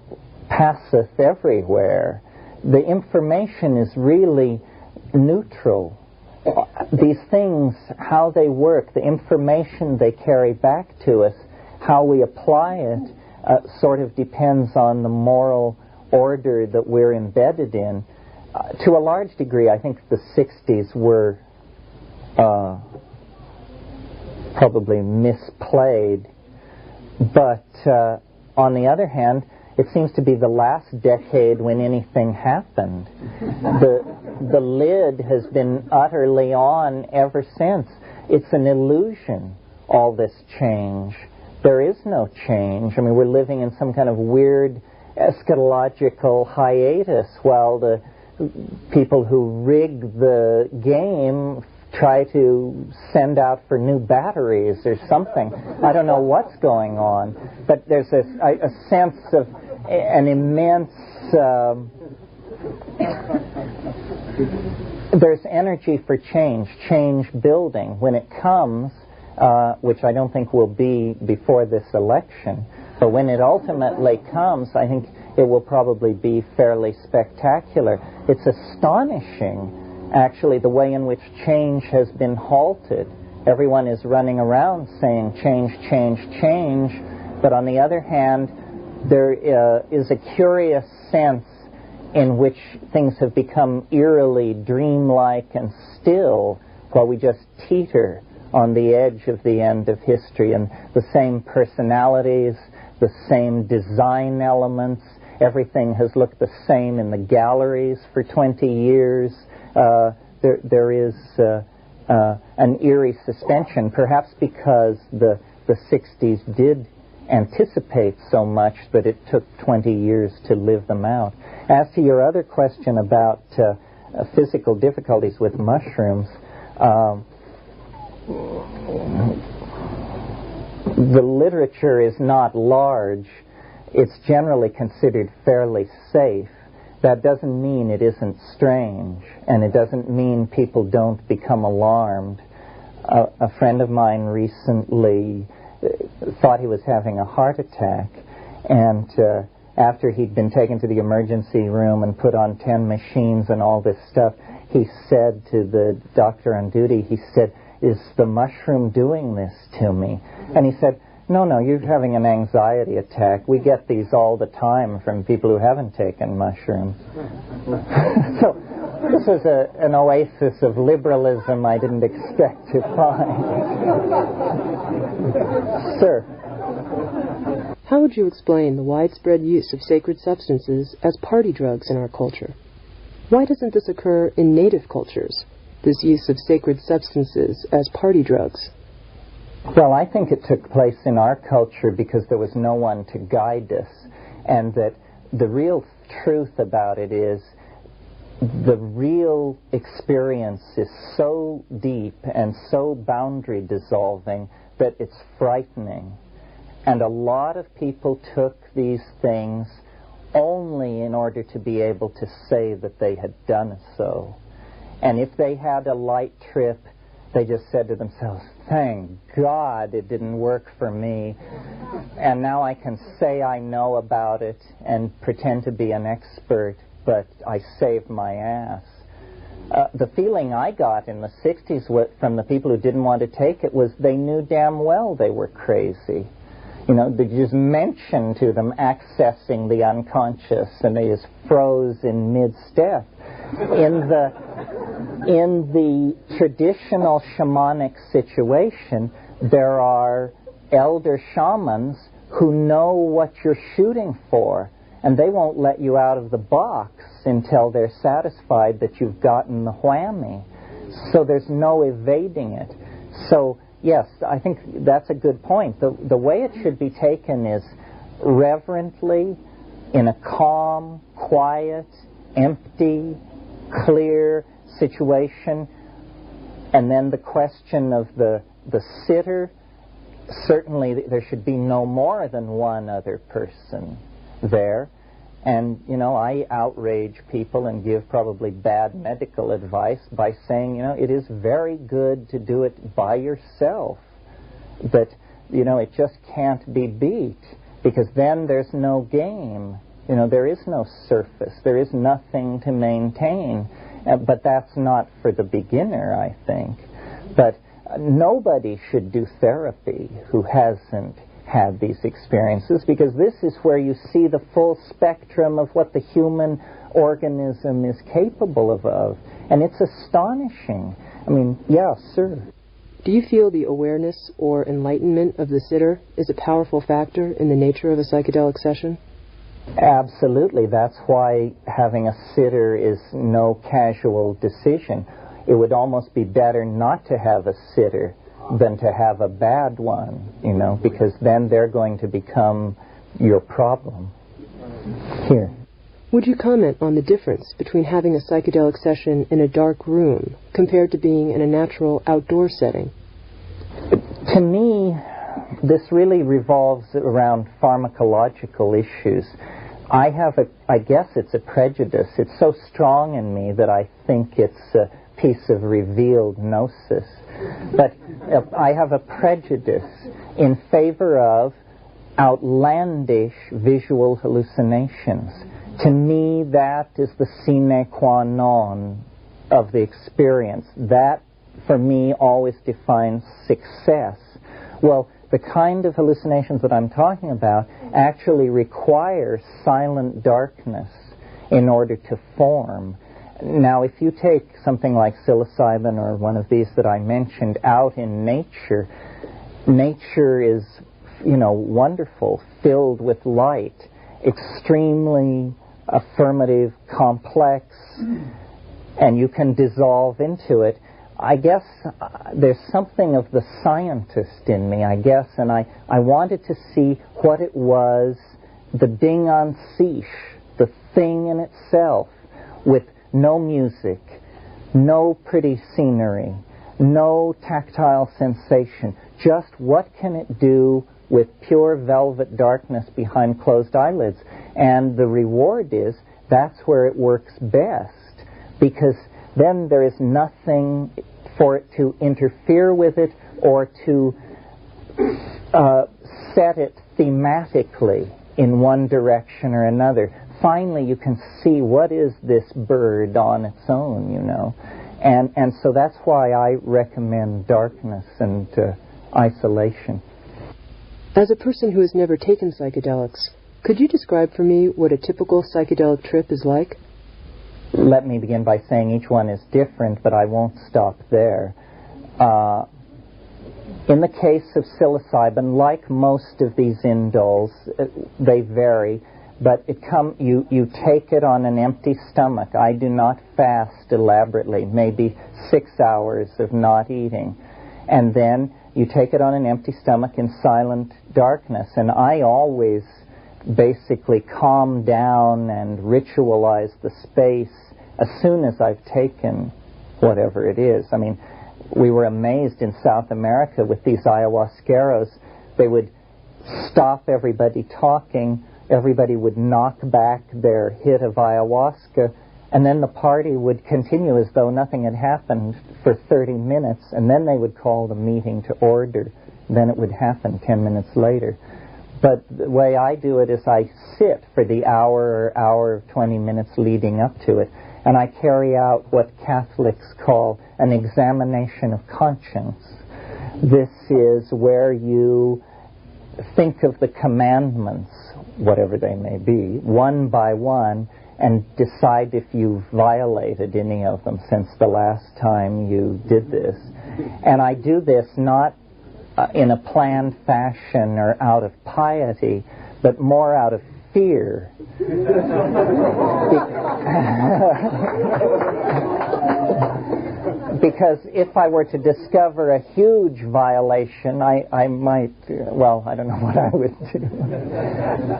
passeth everywhere. The information is really neutral. these things, how they work, the information they carry back to us, how we apply it, sort of depends on the moral order that we're embedded in. To a large degree, I think the 60s were probably misplayed. But on the other hand, it seems to be the last decade when anything happened. The lid has been utterly on ever since. It's an illusion, all this change. There is no change. I mean, we're living in some kind of weird eschatological hiatus while the people who rig the game try to send out for new batteries or something. I don't know what's going on, but there's a sense of an immense... there's energy for change building. When it comes, which I don't think will be before this election, but when it ultimately comes, I think it will probably be fairly spectacular. It's astonishing, actually, the way in which change has been halted. Everyone is running around saying change, change, change, but on the other hand, there is a curious sense in which things have become eerily dreamlike and still while we just teeter on the edge of the end of history, and the same personalities, the same design elements, everything has looked the same in the galleries for 20 years. There is an eerie suspension, perhaps because the 60s did anticipate so much that it took 20 years to live them out. As to your other question about physical difficulties with mushrooms, the literature is not large. It's generally considered fairly safe. That doesn't mean it isn't strange, and it doesn't mean people don't become alarmed. A friend of mine recently thought he was having a heart attack, and after he'd been taken to the emergency room and put on 10 machines and all this stuff, he said to the doctor on duty, he said, "Is the mushroom doing this to me?" And he said, No, you're having an anxiety attack. We get these all the time from people who haven't taken mushrooms. So this was an oasis of liberalism I didn't expect to find. Sir? How would you explain the widespread use of sacred substances as party drugs in our culture? Why doesn't this occur in native cultures, this use of sacred substances as party drugs? Well, I think it took place in our culture because there was no one to guide us, and that the real truth about it is the real experience is so deep and so boundary dissolving that it's frightening. And a lot of people took these things only in order to be able to say that they had done so. And if they had a light trip, they just said to themselves, "Thank God it didn't work for me. And now I can say I know about it and pretend to be an expert, but I saved my ass." The feeling I got in the 60s from the people who didn't want to take it was they knew damn well they were crazy. You know, they just mentioned to them accessing the unconscious, and they just froze in mid-step. In the traditional shamanic situation, there are elder shamans who know what you're shooting for, and they won't let you out of the box until they're satisfied that you've gotten the whammy. So there's no evading it. So, yes, I think that's a good point. The way it should be taken is reverently, in a calm, quiet, empty, clear situation, and then the question of the sitter, certainly there should be no more than one other person there. And, you know, I outrage people and give probably bad medical advice by saying, you know, it is very good to do it by yourself. But, you know, it just can't be beat, because then there's no game. You know, there is no surface. There is nothing to maintain. But that's not for the beginner, I think. But nobody should do therapy who hasn't had these experiences, because this is where you see the full spectrum of what the human organism is capable of. And it's astonishing. I mean, yeah, sir. Do you feel the awareness or enlightenment of the sitter is a powerful factor in the nature of a psychedelic session? Absolutely. That's why having a sitter is no casual decision. It would almost be better not to have a sitter than to have a bad one, you know, because then they're going to become your problem. Here. Would you comment on the difference between having a psychedelic session in a dark room compared to being in a natural outdoor setting? To me, this really revolves around pharmacological issues. I guess it's a prejudice. It's so strong in me that I think it's a piece of revealed gnosis. But I have a prejudice in favor of outlandish visual hallucinations. To me, that is the sine qua non of the experience. That, for me, always defines success. Well, the kind of hallucinations that I'm talking about actually require silent darkness in order to form. Now, if you take something like psilocybin or one of these that I mentioned out in nature, nature is, you know, wonderful, filled with light, extremely affirmative, complex, and you can dissolve into it. I guess there's something of the scientist in me, I guess, and I wanted to see what it was, the ding en sich, the thing in itself, with no music, no pretty scenery, no tactile sensation. Just what can it do with pure velvet darkness behind closed eyelids? And the reward is that's where it works best, because then there is nothing for it to interfere with it or to set it thematically in one direction or another. Finally, you can see what is this bird on its own, you know. And so that's why I recommend darkness and isolation. As a person who has never taken psychedelics, could you describe for me what a typical psychedelic trip is like? Let me begin by saying each one is different, but I won't stop there. In the case of psilocybin, like most of these indoles, they vary, but you take it on an empty stomach. I do not fast elaborately, maybe 6 hours of not eating. And then you take it on an empty stomach in silent darkness. And I always basically calm down and ritualize the space as soon as I've taken whatever it is. I mean, we were amazed in South America with these ayahuasqueros. They would stop everybody talking, everybody would knock back their hit of ayahuasca, and then the party would continue as though nothing had happened for 30 minutes, and then they would call the meeting to order. Then it would happen 10 minutes later. But the way I do it is I sit for the hour or hour 20 minutes leading up to it, and I carry out what Catholics call an examination of conscience. This is where you think of the commandments, whatever they may be, one by one, and decide if you've violated any of them since the last time you did this. And I do this not in a planned fashion or out of piety, but more out of fear. Because if I were to discover a huge violation, I might, well, I don't know what I would do.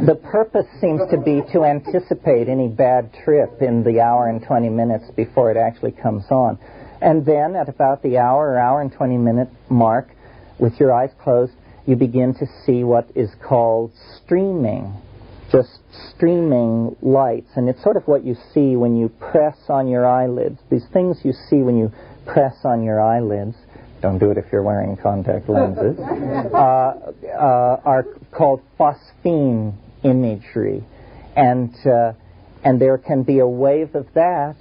The purpose seems to be to anticipate any bad trip in the hour and 20 minutes before it actually comes on. And then at about the hour and 20 minute mark, with your eyes closed, you begin to see what is called streaming. Just streaming lights. And it's sort of what you see when you press on your eyelids. These things you see when you press on your eyelids, don't do it if you're wearing contact lenses, are called phosphene imagery. And there can be a wave of that,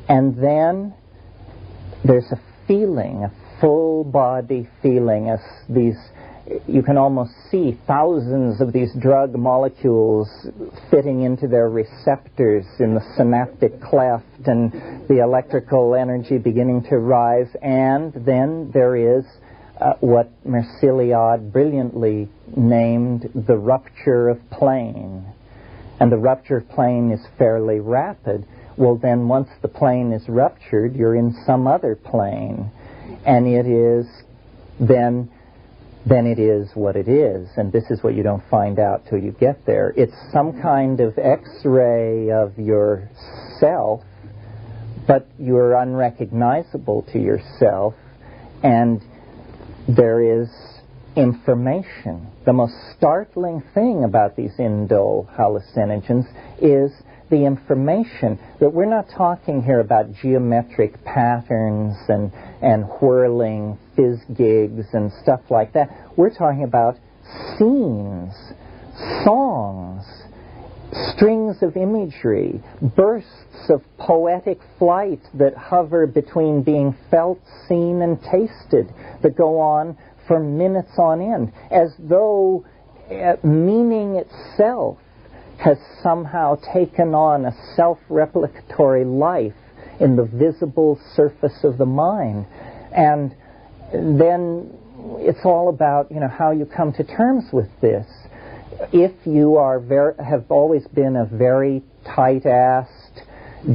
And then there's a feeling, a full body feeling, as these, you can almost see thousands of these drug molecules fitting into their receptors in the synaptic cleft, and the electrical energy beginning to rise. And then there is what Merciliade brilliantly named the rupture of plane. And the rupture of plane is fairly rapid. Well, then once the plane is ruptured, you're in some other plane. And it is, then it is what it is. And this is what you don't find out till you get there. It's some kind of X-ray of yourself, but you're unrecognizable to yourself. And there is information. The most startling thing about these indole hallucinogens is the information. That we're not talking here about geometric patterns and whirling fizz gigs and stuff like that. We're talking about scenes, songs, strings of imagery, bursts of poetic flight that hover between being felt, seen, and tasted, that go on for minutes on end, as though meaning itself has somehow taken on a self-replicatory life in the visible surface of the mind. And then it's all about, how you come to terms with this. If you have always been a very tight-assed,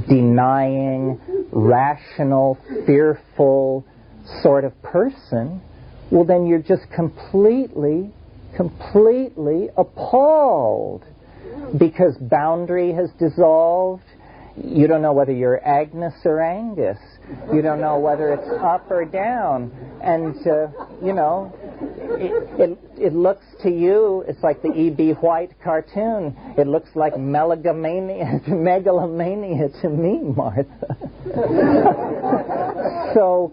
denying, rational, fearful sort of person, well, then you're just completely appalled, because boundary has dissolved. You don't know whether you're Agnes or Angus. You don't know whether it's up or down. And, it looks to you, it's like the E.B. White cartoon. It looks like megalomania to me, Martha. So,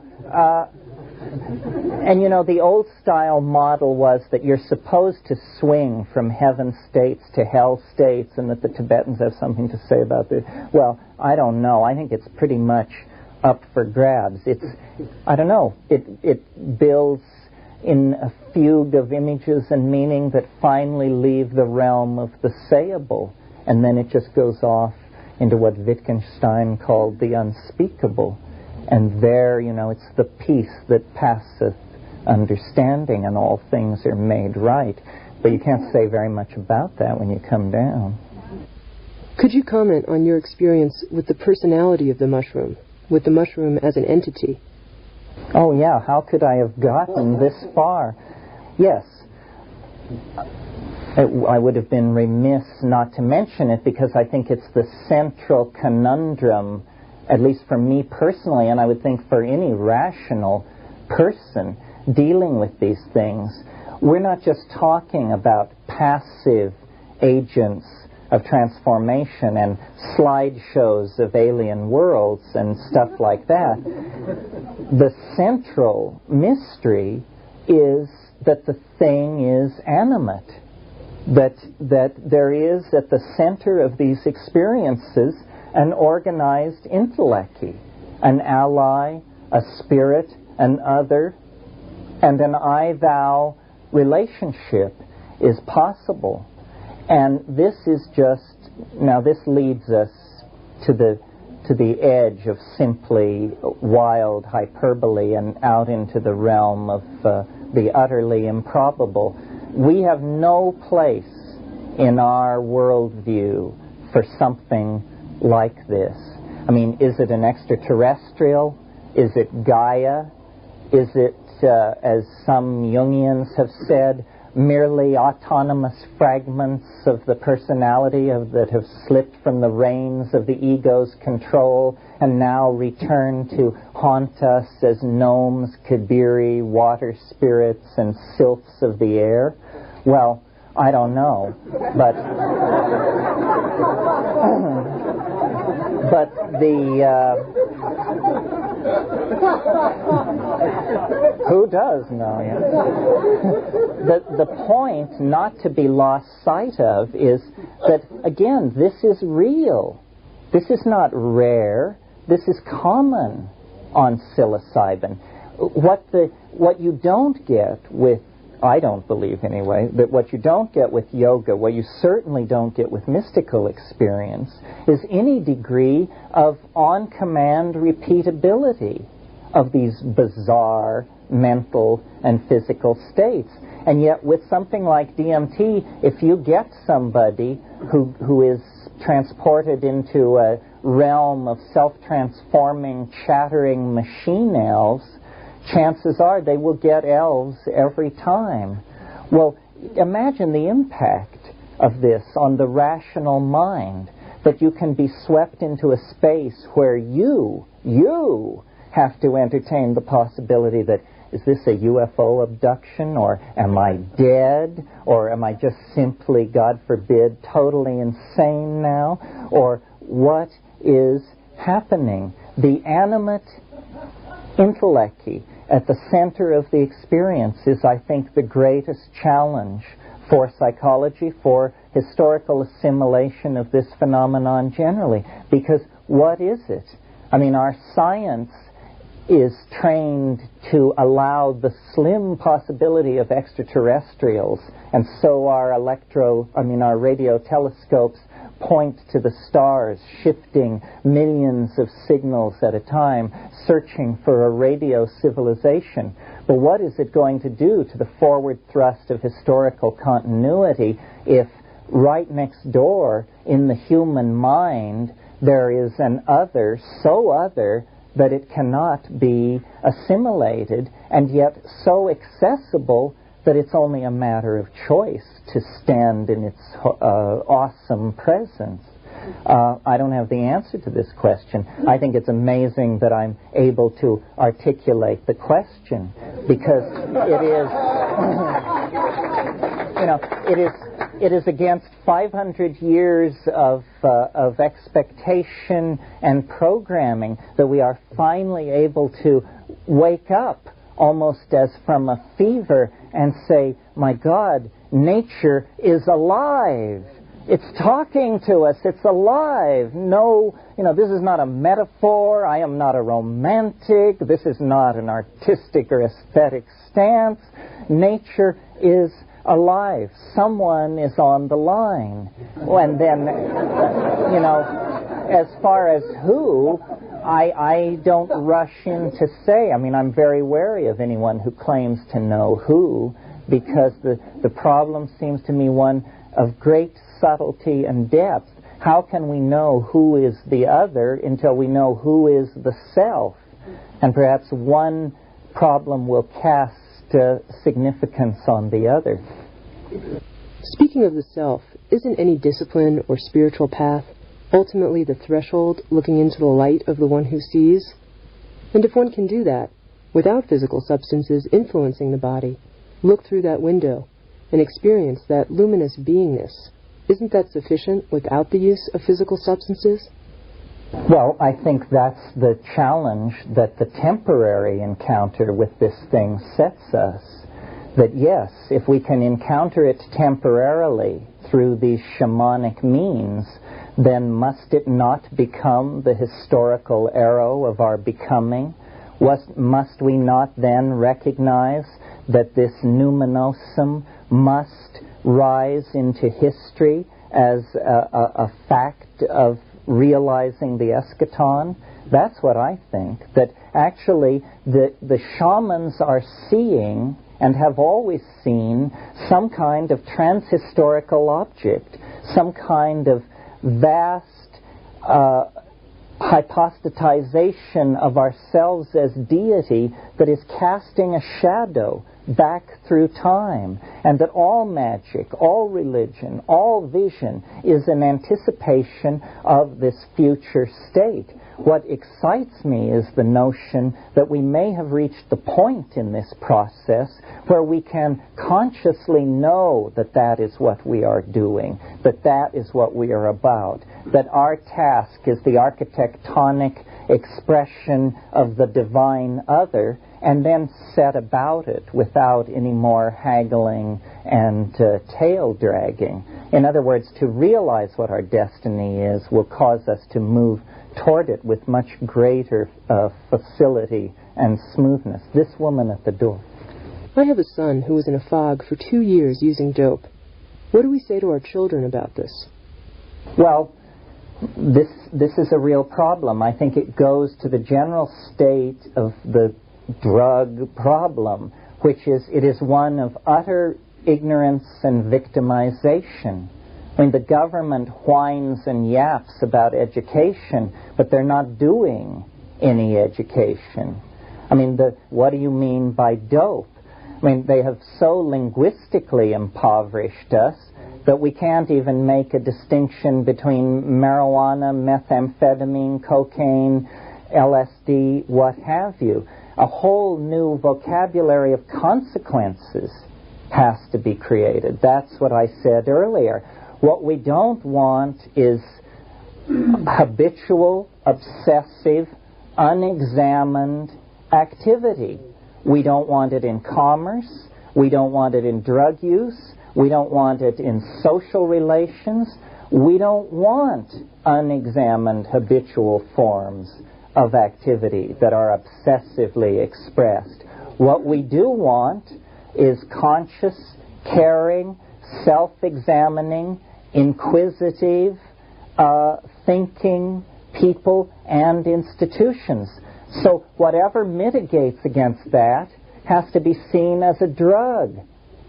and the old style model was that you're supposed to swing from heaven states to hell states, and that the Tibetans have something to say about this. Well, I don't know. I think it's pretty much up for grabs. I don't know. It builds in a fugue of images and meaning that finally leave the realm of the sayable, and then it just goes off into what Wittgenstein called the unspeakable. And there, it's the peace that passeth understanding, and all things are made right. But you can't say very much about that when you come down. Could you comment on your experience with the personality of the mushroom, with the mushroom as an entity? Oh, yeah. How could I have gotten this far? Yes. I would have been remiss not to mention it, because I think it's the central conundrum, at least for me personally, and I would think for any rational person dealing with these things. We're not just talking about passive agents of transformation and slideshows of alien worlds and stuff like that. The central mystery is that the thing is animate, that there is at the center of these experiences an organized intellecty, an ally, a spirit, an other, and an I-thou relationship is possible. And this is just, now this leads us to the edge of simply wild hyperbole and out into the realm of the utterly improbable. We have no place in our worldview for something like this. I mean, is it an extraterrestrial? Is it Gaia? Is it, as some Jungians have said, merely autonomous fragments of the personality that have slipped from the reins of the ego's control and now return to haunt us as gnomes, kibiri, water spirits, and sylphs of the air? Well, I don't know, but who does know? The point not to be lost sight of is that, again, this is real. This is not rare. this is common on psilocybin. What you don't get with, I don't believe anyway, that what you don't get with yoga, what you certainly don't get with mystical experience, is any degree of on-command repeatability of these bizarre mental and physical states. And yet with something like DMT, if you get somebody who is transported into a realm of self-transforming, chattering machine elves, chances are they will get elves every time. Well, imagine the impact of this on the rational mind, that you can be swept into a space where you have to entertain the possibility that, is this a UFO abduction, or am I dead, or am I just simply, God forbid, totally insane now, or what is happening? The animate intellecti at the center of the experience is, I think, the greatest challenge for psychology, for historical assimilation of this phenomenon generally. Because what is it? I mean, our science is trained to allow the slim possibility of extraterrestrials, and so our radio telescopes point to the stars, shifting millions of signals at a time, searching for a radio civilization. But what is it going to do to the forward thrust of historical continuity if right next door in the human mind there is an other, so other that it cannot be assimilated, and yet so accessible that it's only a matter of choice to stand in its awesome presence? I don't have the answer to this question. I think it's amazing that I'm able to articulate the question, because it is against 500 years of expectation and programming that we are finally able to wake up almost as from a fever and say, my God, nature is alive. It's talking to us. It's alive. No, this is not a metaphor. I am not a romantic. This is not an artistic or aesthetic stance. Nature is alive. Someone is on the line. And then, as far as who, I don't rush in to say. I mean, I'm very wary of anyone who claims to know who, because the problem seems to me one of great subtlety and depth. How can we know who is the other until we know who is the self? And perhaps one problem will cast significance on the other. Speaking of the self, isn't any discipline or spiritual path ultimately the threshold looking into the light of the one who sees? And if one can do that, without physical substances influencing the body, look through that window and experience that luminous beingness, isn't that sufficient without the use of physical substances? Well, I think that's the challenge that the temporary encounter with this thing sets us. That yes, if we can encounter it temporarily through these shamanic means, then must it not become the historical arrow of our becoming? Must we not then recognize that this numinosum must rise into history as a fact of realizing the eschaton? That's what I think. That actually the shamans are seeing and have always seen some kind of transhistorical object, some kind of vast hypostatization of ourselves as deity that is casting a shadow back through time, and that all magic, all religion, all vision is an anticipation of this future state. What excites me is the notion that we may have reached the point in this process where we can consciously know that that is what we are doing, that that is what we are about, that our task is the architectonic expression of the divine other, and then set about it without any more haggling and tail dragging. In other words, to realize what our destiny is will cause us to move toward it with much greater facility and smoothness. This woman at the door. I have a son who was in a fog for 2 years using dope. What do we say to our children about this? Well, this is a real problem. I think it goes to the general state of the drug problem, which is it is one of utter ignorance and victimization. I mean, the government whines and yaps about education, but they're not doing any education. I mean, what do you mean by dope? I mean, they have so linguistically impoverished us that we can't even make a distinction between marijuana, methamphetamine, cocaine, LSD, what have you. A whole new vocabulary of consequences has to be created. That's what I said earlier. What we don't want is habitual, obsessive, unexamined activity. We don't want it in commerce. We don't want it in drug use. We don't want it in social relations. We don't want unexamined habitual forms of activity that are obsessively expressed. What we do want is conscious, caring, self-examining, inquisitive, thinking people and institutions. So whatever mitigates against that has to be seen as a drug.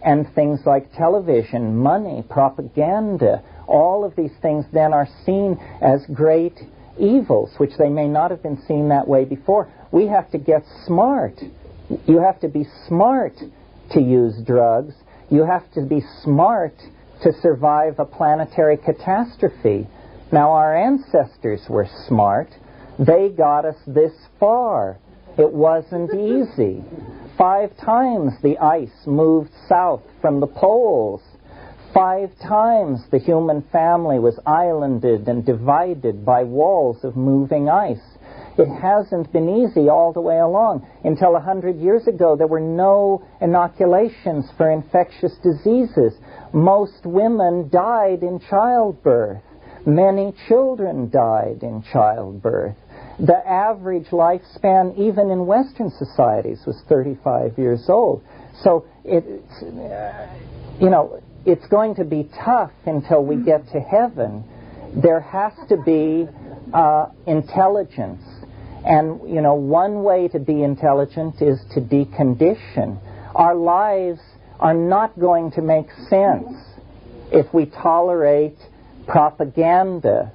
And things like television, money, propaganda, all of these things then are seen as great evils, which they may not have been seen that way before. We have to get smart. You have to be smart to use drugs. You have to be smart to survive a planetary catastrophe. Now, our ancestors were smart. They got us this far. It wasn't easy. 5 times the ice moved south from the poles. 5 times the human family was islanded and divided by walls of moving ice. It hasn't been easy all the way along. Until 100 years ago, there were no inoculations for infectious diseases. Most women died in childbirth. Many children died in childbirth. The average lifespan, even in Western societies, was 35 years old. So it's going to be tough until we get to heaven. There has to be intelligence. And, one way to be intelligent is to decondition. Our lives are not going to make sense if we tolerate propaganda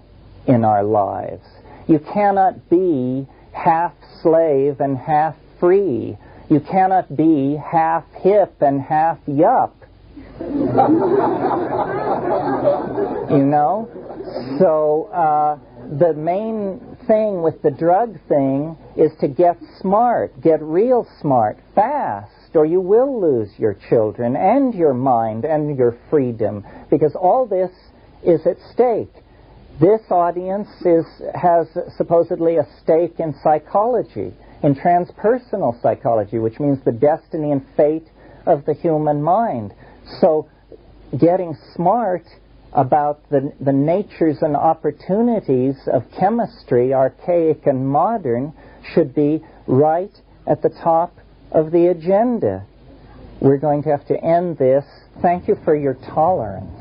in our lives. You cannot be half slave and half free. You cannot be half hip and half yup. So the main thing with the drug thing is to get smart, get real smart, fast, or you will lose your children and your mind and your freedom, because all this is at stake. This audience has supposedly a stake in psychology, in transpersonal psychology, which means the destiny and fate of the human mind. So getting smart about the natures and opportunities of chemistry, archaic and modern, should be right at the top of the agenda. We're going to have to end this. Thank you for your tolerance.